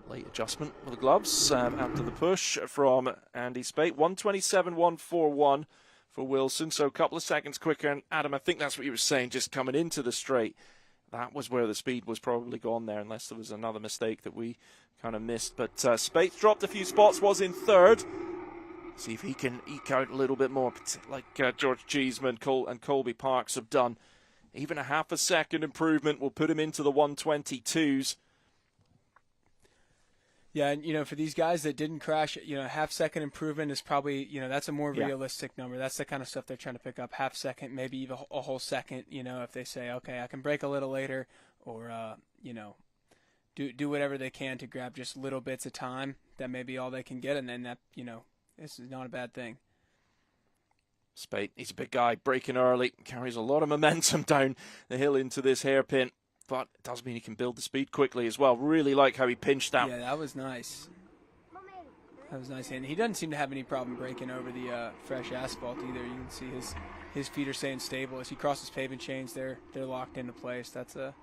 S1: Late adjustment with the gloves after the push from Andy Spate. 127.141 for Wilson, so a couple of seconds quicker. And Adam, I think that's what you were saying, just coming into the straight. That was where the speed was probably gone there, unless there was another mistake that we kind of missed. But Spate's dropped a few spots, was in third. See if he can eke out a little bit more, like George Cheeseman and Colby Parks have done. Even a half a second improvement will put him into the 122s.
S5: Yeah, and for these guys that didn't crash, half-second improvement is probably, that's a more realistic number. That's the kind of stuff they're trying to pick up. Half-second, maybe even a whole second, if they say, okay, I can brake a little later, or, do whatever they can to grab just little bits of time. That may be all they can get, and then that, this is not a bad thing.
S1: Spate, he's a big guy, braking early, carries a lot of momentum down the hill into this hairpin. But it does mean he can build the speed quickly as well. Really like how he pinched out.
S5: Yeah, that was nice. That was nice. And he doesn't seem to have any problem breaking over the fresh asphalt either. You can see his feet are staying stable. As he crosses pavement chains, they're locked into place. That's the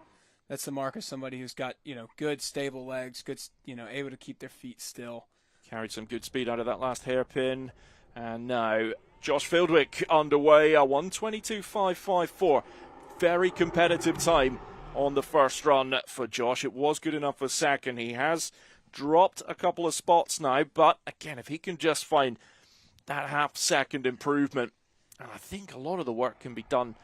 S5: mark of somebody who's got, good, stable legs, good, able to keep their feet still.
S1: Carried some good speed out of that last hairpin. And now Josh Fieldwick underway, a 122.554. Very competitive time on the first run for Josh. It was good enough for second. He has dropped a couple of spots now, but again, if he can just find that half-second improvement, and I think a lot of the work can be done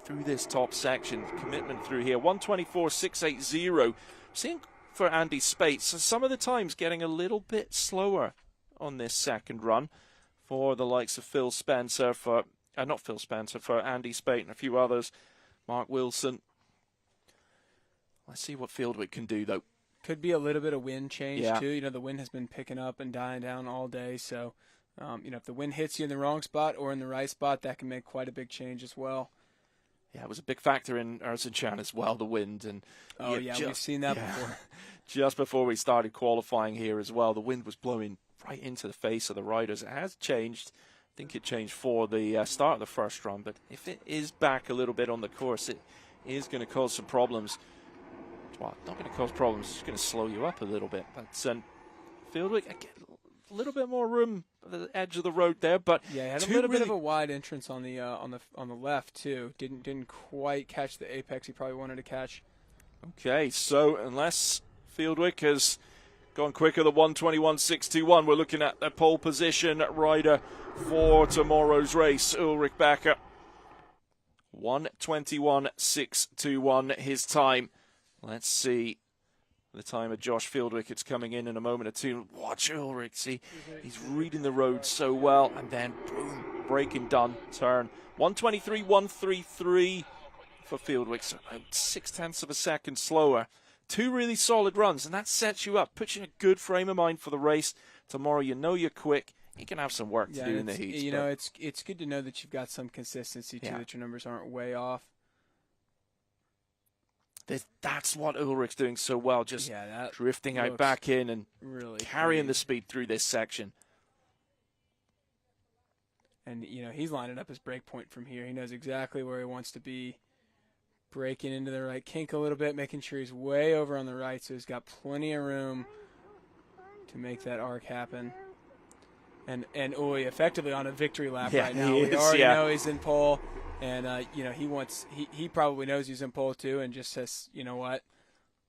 S1: through this top section, commitment through here. 124.680. Seeing for Andy Spates, so some of the times getting a little bit slower on this second run for the likes of Phil Spencer, for not Phil Spencer, for Andy Spate and a few others, Mark Wilson. Let's see what Fieldwick can do, though.
S5: Could be a little bit of wind change,
S1: Yeah.
S5: too. You know, the wind has been picking up and dying down all day, so, you know, if the wind hits you in the wrong spot or in the right spot, that can make quite a big change as well.
S1: Yeah, it was a big factor in Erzincan as well, the wind. And
S5: we've seen that before.
S1: Just before we started qualifying here as well, the wind was blowing right into the face of the riders. It has changed. I think it changed for the start of the first run, but if it is back a little bit on the course, it is going to cause some problems. Well, not going to cause problems, it's going to slow you up a little bit. But Fieldwick, again, a little bit more room at the edge of the road there, but
S5: yeah, he had a little bit of a wide entrance on the left too. Didn't quite catch the apex he probably wanted to catch.
S1: Okay, so unless Fieldwick has gone quicker than 121.621, we're looking at a pole position rider for tomorrow's race, Ulrich Becker. 121.621 his time. Let's see the time of Josh Fieldwick. It's coming in a moment or two. Watch Ulrich. See, he's reading the road so well. And then, boom, braking done. Turn. 123.133 for Fieldwick. So about 0.6 of a second slower. Two really solid runs. And that sets you up. Puts you in a good frame of mind for the race. Tomorrow, you know you're quick. You can have some work to do in the heats.
S5: You know, it's good to know that you've got some consistency, too, that your numbers aren't way off.
S1: That's what Ulrich's doing so well, just drifting out back in and
S5: really
S1: carrying the speed through this section.
S5: And, you know, he's lining up his break point from here. He knows exactly where he wants to be. Breaking into the right kink a little bit, making sure he's way over on the right, so he's got plenty of room to make that arc happen. And Uli effectively on a victory lap right now. We already know he's in pole. And, you know, he probably knows he's in pole too and just says, you know what,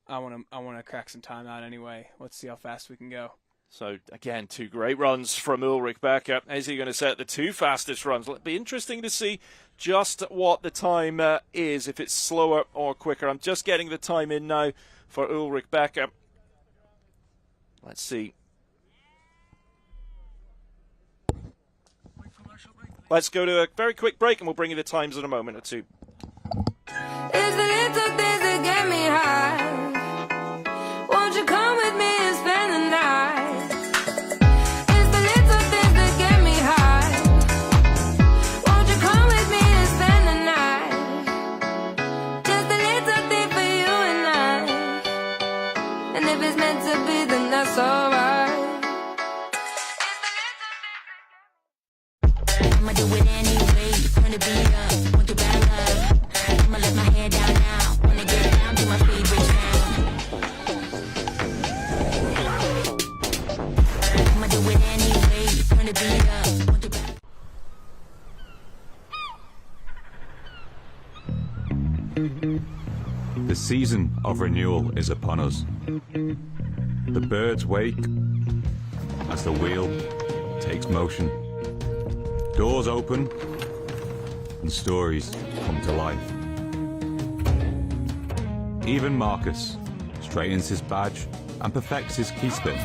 S5: I want to crack some time out anyway. Let's see how fast we can go.
S1: So, again, two great runs from Ulrich Becker. Is he going to set the two fastest runs? It'll be interesting to see just what the time is, if it's slower or quicker. I'm just getting the time in now for Ulrich Becker. Let's see. Let's go to a very quick break, and we'll bring you the times in a moment or two.
S4: It's the little things that get me high. Won't you come with me and spend the night? It's the little things that get me high. Won't you come with me and spend the night? Just a little thing for you and I. And if it's meant to be, then that's alright.
S7: I'ma do it anyway, turn the beat up, want your bad love. I'ma let my hair down now, wanna get down to my favorite sound. I'ma do it anyway, turn the beat up, want your bad.
S6: The season of renewal is upon us. The birds wake as the wheel takes motion. Doors open and stories come to life. Even Marcus straightens his badge and perfects his key spin.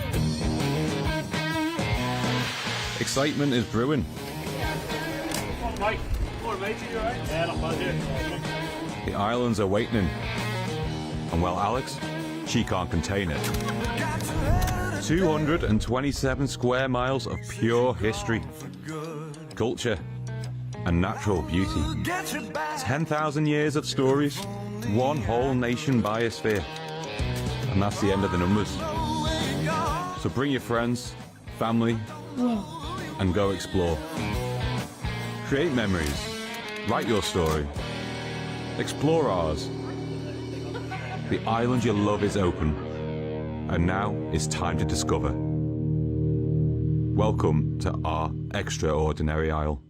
S6: Excitement is brewing.
S3: Come on, Mike. Come on, mate. You alright? Yeah, not bad, yeah.
S6: The island's awakening. And well, Alex, she can't contain it. 227 square miles of pure history, culture, and natural beauty. 10,000 years of stories, one whole nation biosphere. And that's the end of the numbers. So bring your friends, family, and go explore. Create memories, write your story, explore ours. The island you love is open, and now it's time to discover. Welcome to our extraordinary isle.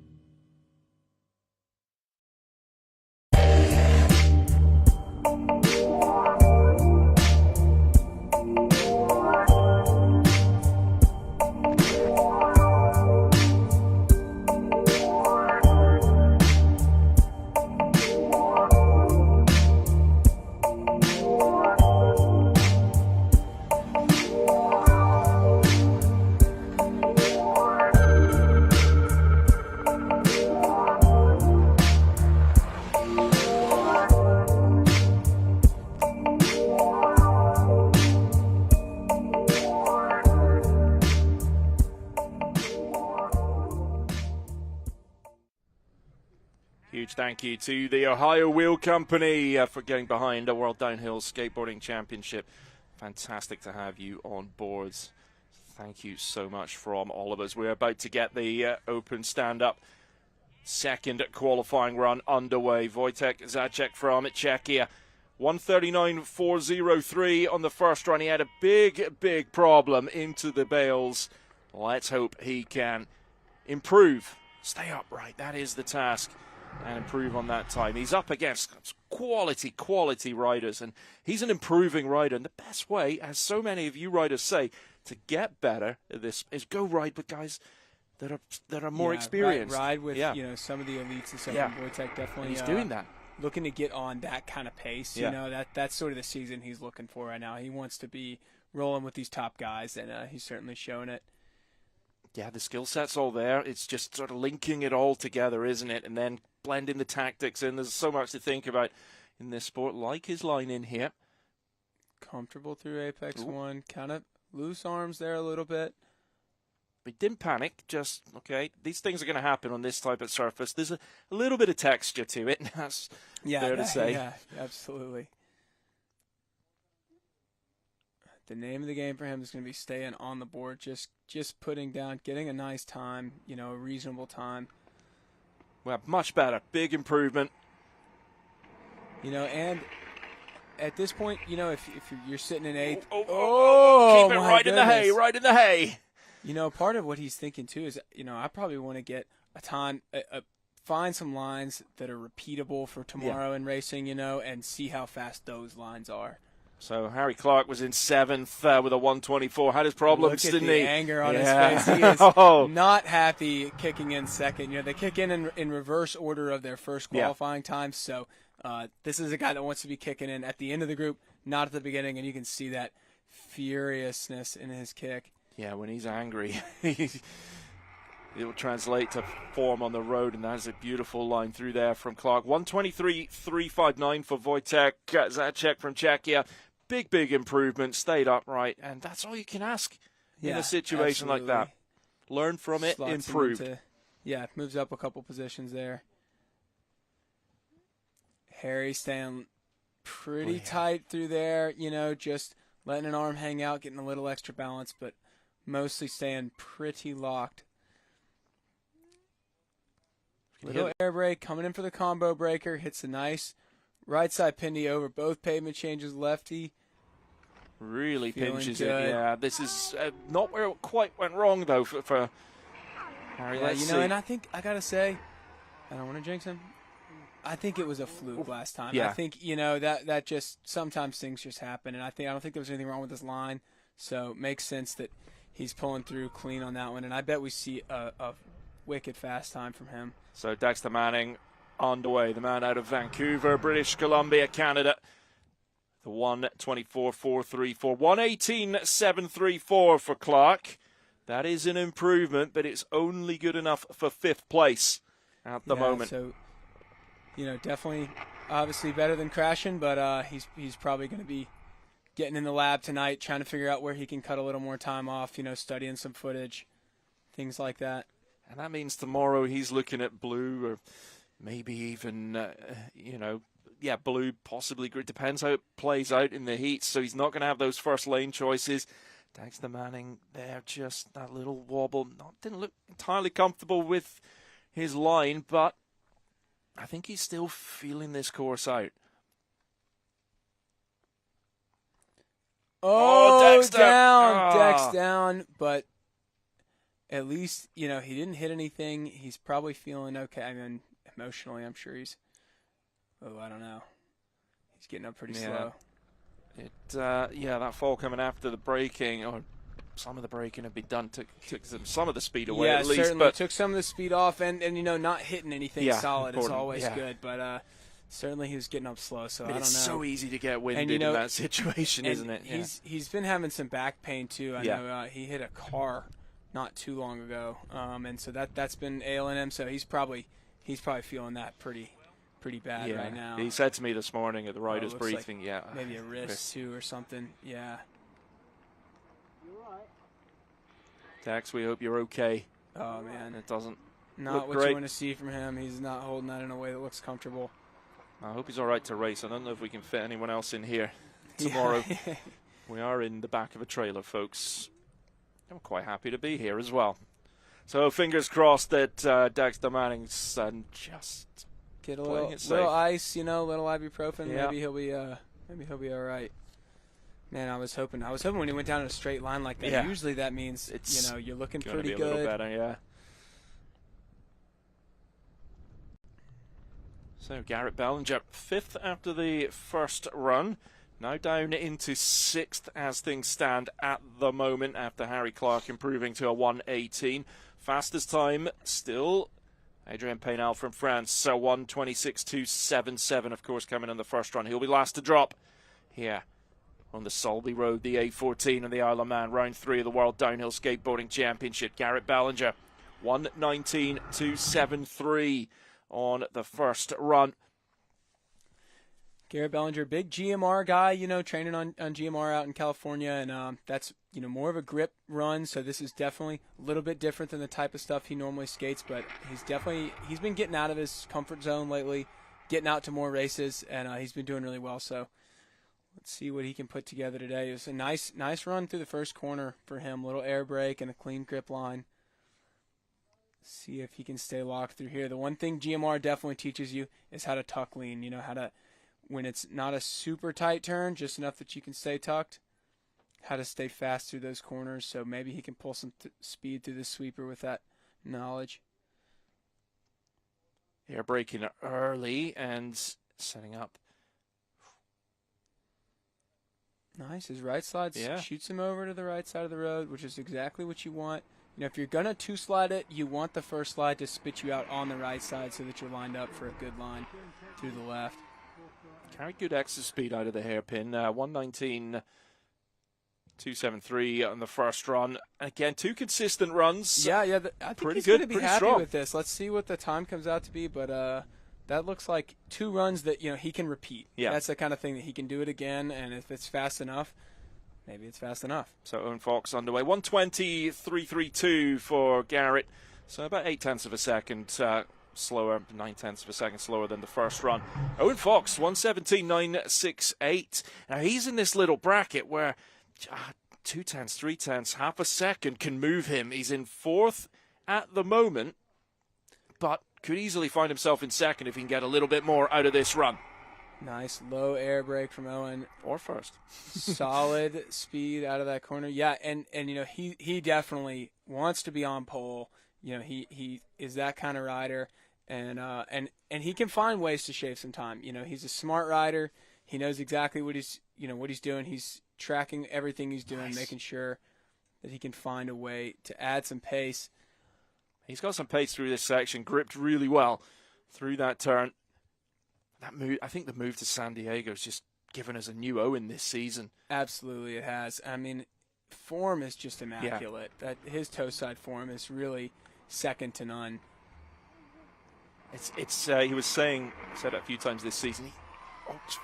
S1: thank you to the Ohio Wheel Company for getting behind a World Downhill Skateboarding Championship. Fantastic to have you on board. Thank you so much from all of us. We're about to get the open stand-up second qualifying run underway. Wojtek Zacek from Czechia. 1:39.403 on the first run. He had a big problem into the bales. Let's hope he can improve. Stay upright. That is the task. And improve on that time. He's up against quality riders. And he's an improving rider. And the best way, as so many of you riders say, to get better at this is go ride with guys that are more experienced.
S5: Ride with some of the elites and stuff. And Wojtek definitely
S1: he's doing that.
S5: Looking to get on that kind of pace. You know, that's sort of the season he's looking for right now. He wants to be rolling with these top guys, and he's certainly showing it.
S1: Yeah, the skill set's all there. It's just sort of linking it all together, isn't it? And then blending the tactics in. There's so much to think about in this sport. Like his line in here.
S5: Comfortable through Apex 1. Kind of loose arms there a little bit.
S1: But didn't panic. Just, okay, these things are going to happen on this type of surface. There's a little bit of texture to it. That's fair to say.
S5: Yeah, absolutely. The name of the game for him is going to be staying on the board, just putting down, getting a nice time, a reasonable time.
S1: Well, much better. Big improvement.
S5: And at this point, if you're sitting in 8th.
S1: Keep it right in the hay, right in the hay.
S5: Part of what he's thinking, too, is, I probably want to get a time, find some lines that are repeatable for tomorrow in racing, and see how fast those lines are.
S1: So Harry Clark was in 7th with a 1:24. Had his problems, didn't he?
S5: Look at the anger on his face. He is not happy kicking in second. They kick in reverse order of their first qualifying times. So this is a guy that wants to be kicking in at the end of the group, not at the beginning, and you can see that furiousness in his kick. Yeah,
S1: when he's angry, it will translate to form on the road, and that's a beautiful line through there from Clark. 1:23.359 for Wojtek Zacek from Czechia. Big improvement, stayed upright, and that's all you can ask in a situation like that. Learn from it, improve.
S5: Moves up a couple positions there. Harry staying pretty tight through there, just letting an arm hang out, getting a little extra balance, but mostly staying pretty locked. Little air brake, coming in for the combo breaker, hits a nice right side pindy over both pavement changes, lefty.
S1: Really pinches it, yeah. This is not where it quite went wrong, though, for Harry.
S5: Yeah, and I think, I got to say, I don't want to jinx him, I think it was a fluke last time.
S1: Yeah.
S5: I think, that just, sometimes things just happen, and I don't think there was anything wrong with this line, so it makes sense that he's pulling through clean on that one, and I bet we see a wicked fast time from him.
S1: So Dexter Manning on the way, the man out of Vancouver, British Columbia, Canada. The 1:24.434, 1:18.734 for Clark. That is an improvement, but it's only good enough for 5th place at the moment.
S5: So, definitely, obviously better than crashing, but he's probably going to be getting in the lab tonight, trying to figure out where he can cut a little more time off, studying some footage, things like that.
S1: And that means tomorrow he's looking at blue or maybe even, blue, possibly green. Depends how it plays out in the heat. So he's not going to have those first lane choices. Dexter Manning there, just that little wobble. Didn't look entirely comfortable with his line, but I think he's still feeling this course out.
S5: Dex down. Dex down, but at least, he didn't hit anything. He's probably feeling okay. I mean, emotionally, I'm sure he's, I don't know. He's getting up pretty slow. That fall coming after the braking, or some of the braking had been done, took some of the speed away at least. Yeah, certainly
S1: but
S5: took some of the speed off, and not hitting anything solid is always good, but certainly he was getting up slow, so I don't know.
S1: It's so easy to get winded in that situation, isn't it?
S5: He's been having some back pain, too. I know he hit a car not too long ago, and so that's been ailing him. So he's probably feeling that pretty bad right now.
S1: He said to me this morning at the riders' briefing,
S5: maybe a wrist too or something. Yeah.
S1: Dax, we hope you're okay.
S5: Oh man,
S1: it doesn't
S5: Not
S1: looked
S5: what
S1: great.
S5: you want to see from him. He's not holding that in a way that looks comfortable.
S1: I hope he's all right to race. I don't know if we can fit anyone else in here tomorrow.
S5: Yeah.
S1: We are in the back of a trailer, folks. I'm quite happy to be here as well. So fingers crossed that Dexter Manning's just
S5: Get a
S1: playing
S5: little,
S1: it safe.
S5: little ice, little ibuprofen.
S1: Yeah.
S5: Maybe he'll be all right. Man, I was hoping when he went down in a straight line like that.
S1: Yeah.
S5: Usually that means
S1: It's
S5: you're looking
S1: gonna
S5: pretty
S1: be a
S5: good.
S1: little better, yeah. So Garrett Bellinger, 5th after the first run. Now down into 6th as things stand at the moment after Harry Clark improving to a 1:18. Fastest time still Adrien Paynal from France, so 1:26.277, of course, coming in the first run. He'll be last to drop here on the Solby Road, the A14 of the Isle of Man, round 3 of the World Downhill Skateboarding Championship. Garrett Bellinger, 1:19.273 on the first run.
S5: Garrett Bellinger, big GMR guy, training on GMR out in California, and that's more of a grip run. So this is definitely a little bit different than the type of stuff he normally skates. But he's been getting out of his comfort zone lately, getting out to more races, and he's been doing really well. So let's see what he can put together today. It was a nice run through the first corner for him, little air brake and a clean grip line. See if he can stay locked through here. The one thing GMR definitely teaches you is how to tuck lean. How to, when it's not a super tight turn, just enough that you can stay tucked, how to stay fast through those corners. So maybe he can pull some speed through the sweeper with that knowledge.
S1: Air braking early and setting up.
S5: Nice. His right slide shoots him over to the right side of the road, which is exactly what you want. If you're going to two-slide it, you want the first slide to spit you out on the right side so that you're lined up for a good line through the left.
S1: Carried good exit speed out of the hairpin. 1:19.273 on the first run. Again, 2 consistent runs.
S5: Yeah. I think
S1: Pretty
S5: he's
S1: good,
S5: going to be
S1: pretty
S5: happy
S1: strong.
S5: with this. Let's see what the time comes out to be, but that looks like 2 runs that he can repeat.
S1: Yeah.
S5: That's the kind of thing that he can do it again, and if it's fast enough, maybe it's fast enough.
S1: So Owen Fox underway. 1:20.332 for Garrett. So about 0.8 of a second slower, 0.9 of a second slower than the first run. Owen Fox, 1:17.968. Now he's in this little bracket where 0.2, 0.3, half a second can move him. He's in 4th at the moment, but could easily find himself in 2nd if he can get a little bit more out of this run.
S5: Nice low air brake from Owen.
S1: Or first.
S5: Solid speed out of that corner. Yeah, and he definitely wants to be on pole. He is that kind of rider, and he can find ways to shave some time. He's a smart rider. He knows exactly what he's doing. He's tracking everything he's doing, making sure that he can find a way to add some pace.
S1: He's got some pace through this section, gripped really well through that turn. That move, I think the move to San Diego has just given us a new Owen this season.
S5: Absolutely, it has. I mean, form is just immaculate. That his toe side form is really second to none.
S1: It's he was saying, said it a few times this season, he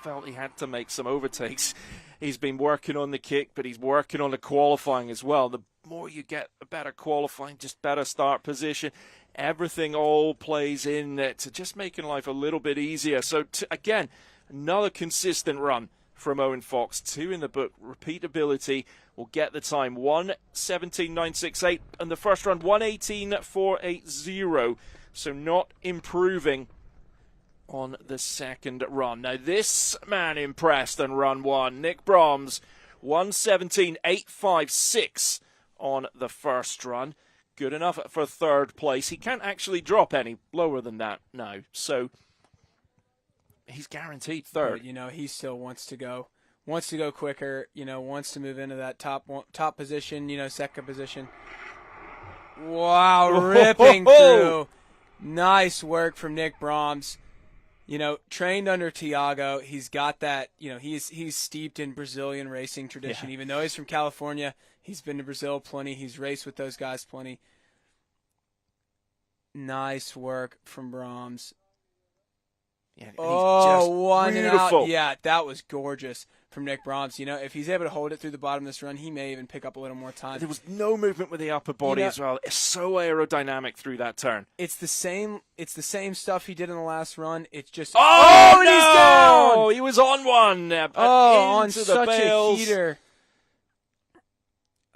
S1: felt he had to make some overtakes. He's been working on the kick, but he's working on the qualifying as well. The more you get, a better qualifying, just better start position. Everything all plays in to just making life a little bit easier. So, again, another consistent run from Owen Fox. 2 in the book. Repeatability will get the time. 1:17.968. And the first run, 1:18.480. So not improving on the second run. Now, this man impressed on run 1. Nick Brahms, 1:17.856 on the first run. Good enough for 3rd place. He can't actually drop any lower than that now. So he's guaranteed 3rd.
S5: But, he still wants to go quicker, wants to move into that top position, second position. Wow, ripping through. Nice work from Nick Brahms. Trained under Tiago. He's got that, he's steeped in Brazilian racing tradition.
S1: Yeah.
S5: Even though he's from California, he's been to Brazil plenty. He's raced with those guys plenty. Nice work from Brahms.
S1: Yeah, and he's
S5: Oh,
S1: just
S5: one and
S1: beautiful.
S5: out. Yeah, that was gorgeous from Nick Broms. You know, if he's able to hold it through the bottom of this run, he may even pick up a little more time.
S1: There was no movement with the upper body
S5: know-
S1: as well. It's so aerodynamic through that turn.
S5: It's the same stuff he did in the last run. It's just
S1: Oh,
S5: and he's down!
S1: no! He was on one.
S5: On
S1: into the
S5: such
S1: bales.
S5: a heater.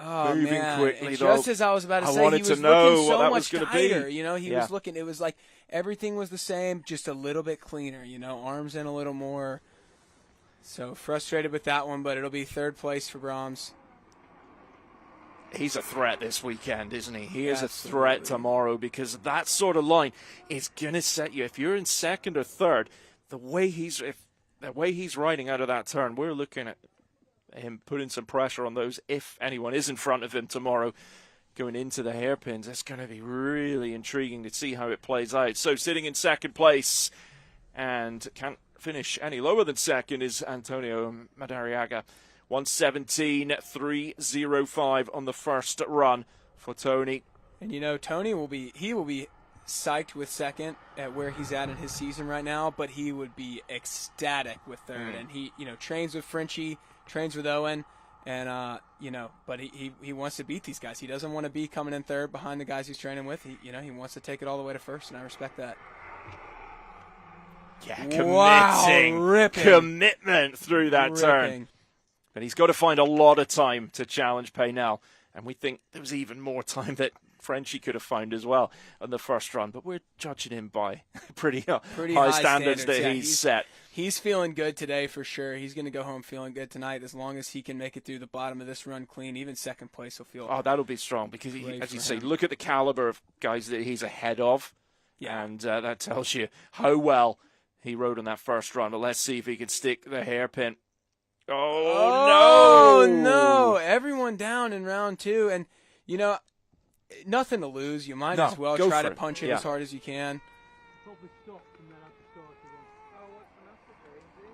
S5: Oh,
S1: Moving
S5: man.
S1: quickly,
S5: and
S1: though.
S5: just as I was about to
S1: I
S5: say,
S1: wanted
S5: he was
S1: to know
S5: looking
S1: what
S5: so
S1: that
S5: much
S1: was gonna be.
S5: tighter. You know, he
S1: Yeah.
S5: was looking. It was like everything was the same, just a little bit cleaner. You know, arms in a little more. So frustrated with that one, but it'll be third place for Brahms.
S1: He's a threat this weekend, isn't he? He is a
S5: Absolutely.
S1: threat tomorrow because that sort of line is going to set you. If you're in second or third, the way he's riding out of that turn, we're looking at him putting some pressure on those. If anyone is in front of him tomorrow, going into the hairpins, it's going to be really intriguing to see how it plays out. So sitting in second place and can't finish any lower than second is Antonio Madariaga. 1:17.305 on the first run for Tony.
S5: And you know, Tony will be psyched with second at where he's at in his season right now, but he would be ecstatic with third. And he, you know, trains with Frenchie, trains with Owen, and you know, but he wants to beat these guys. He doesn't want to be coming in third behind the guys he's training with. He wants to take it all the way to first, and I respect that.
S1: Yeah,
S5: Ripping.
S1: commitment through that turn.
S5: Ripping.
S1: But he's got to find a lot of time to challenge Paynell. And we think there was even more time that Frenchie could have found as well on the first run. But we're judging him by pretty high standards that
S5: yeah.
S1: he's set.
S5: He's feeling good today for sure. He's going to go home feeling good tonight as long as he can make it through the bottom of this run clean. Even second place will feel.
S1: Oh, that'll be strong because,
S5: Great
S1: as you
S5: for
S1: say,
S5: him.
S1: look at the caliber of guys that he's ahead of.
S5: Yeah.
S1: And that tells you how well he rode on that first run. But let's see if he can stick the hairpin.
S5: Oh,
S1: no!
S5: no. Everyone down in round two. And, you know, nothing to lose. You might
S1: No,
S5: as well
S1: go
S5: try
S1: for
S5: to
S1: it.
S5: punch it
S1: Yeah.
S5: as hard as you can.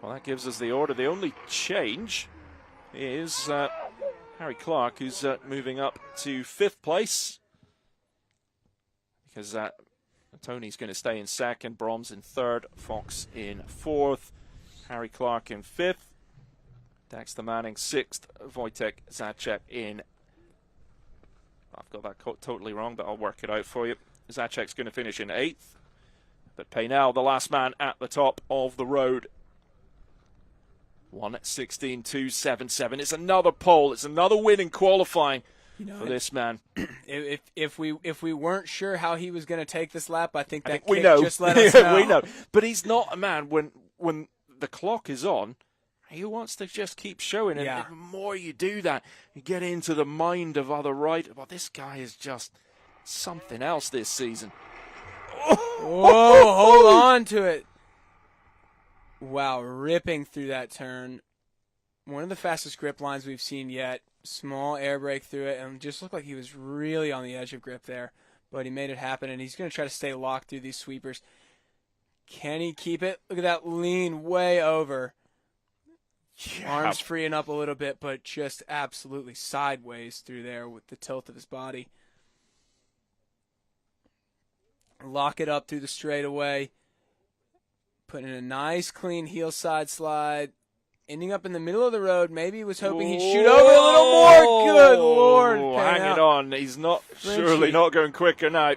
S1: Well, that gives us the order. The only change is Harry Clark, who's moving up to fifth place. Because Tony's going to stay in second, Brahms in third, Fox in fourth, Harry Clark in fifth, Dexter Manning sixth, Wojtek Zaczek in. I've got that totally wrong, but I'll work it out for you. Zaczek's going to finish in eighth, but Paynell, the last man at the top of the road. 1:16.277. It's another pole. It's another win in qualifying for this man.
S5: If we weren't sure how he was going to take this lap, I think that
S1: we
S5: kick
S1: know.
S5: just let us know.
S1: We know. But he's not a man when the clock is on. He wants to just keep showing, and
S5: Yeah.
S1: the more you do that, you get into the mind of other riders. Well, this guy is just something else this season.
S5: Whoa, hold on to it. Wow, ripping through that turn. One of the fastest grip lines we've seen yet. Small air brake through it, and just looked like he was really on the edge of grip there. But he made it happen, and he's going to try to stay locked through these sweepers. Can he keep it? Look at that lean way over.
S1: Yeah.
S5: Arms freeing up a little bit, but just absolutely sideways through there with the tilt of his body. Lock it up through the straightaway. Putting in a nice, clean heel side slide. Ending up in the middle of the road. Maybe he was hoping he'd shoot over a little more. Good Lord.
S1: Hang it on. He's not surely not going quicker now.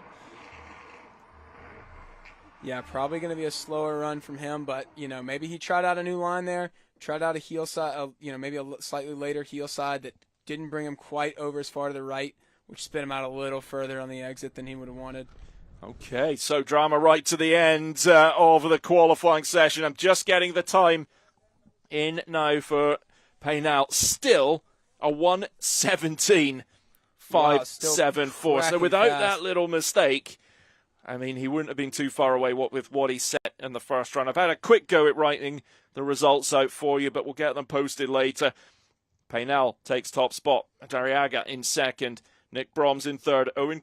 S5: Yeah, probably going to be a slower run from him, but, you know, maybe he tried out a new line there, tried out a heel side, maybe a slightly later heel side that didn't bring him quite over as far to the right, which spit him out a little further on the exit than he would have wanted.
S1: Okay, so drama right to the end of the qualifying session. I'm just getting the time in now for Paynell. Still a 1:17.574.
S5: Wow, still
S1: So
S5: cracking
S1: without
S5: fast.
S1: that little mistake, I mean, he wouldn't have been too far away with what he set in the first run. I've had a quick go at writing the results out for you, but we'll get them posted later. Paynell takes top spot. Dariaga in second. Nick Brahms in third. Owen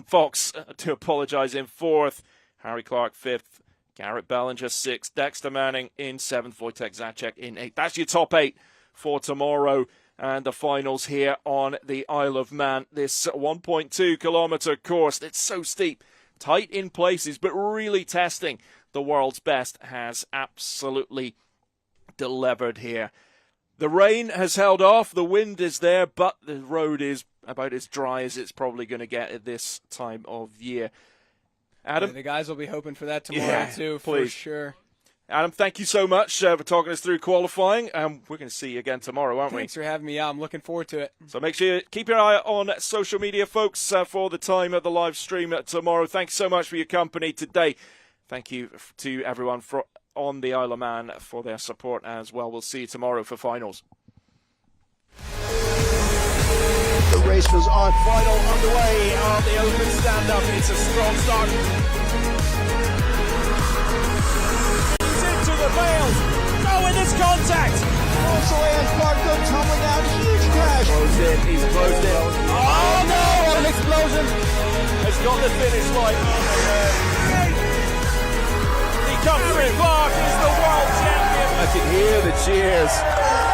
S1: Fox, to apologise, in fourth. Harry Clark fifth. Garrett Bellinger sixth. Dexter Manning in seventh. Wojtek Zaczek in eighth. That's your top eight for tomorrow. And the finals here on the Isle of Man. This 1.2 kilometre course. It's so steep, tight in places, but really testing the world's best, has absolutely delivered here. The rain has held off, the wind is there, but the road is about as dry as it's probably going to get at this time of year. Adam?
S5: Yeah, the guys will be hoping for that tomorrow too, for
S1: please.
S5: sure.
S1: Adam, thank you so much for talking us through qualifying. We're going to see you again tomorrow, aren't we?
S5: Thanks for having me out. I'm looking forward to it.
S1: So make sure you keep your eye on social media, folks, for the time of the live stream tomorrow. Thanks so much for your company today. Thank you to everyone on the Isle of Man for their support as well. We'll see you tomorrow for finals.
S2: The race was on.
S3: Final underway on the open stand-up. It's a strong start. He's into the veils. No, with this contact.
S2: Also, Asparco tumbling down. Huge crash.
S3: Closed in. He's closed in. Oh, no! What an explosion. Has got the finish line. He comes through. Clark is the world champion. I can hear the cheers.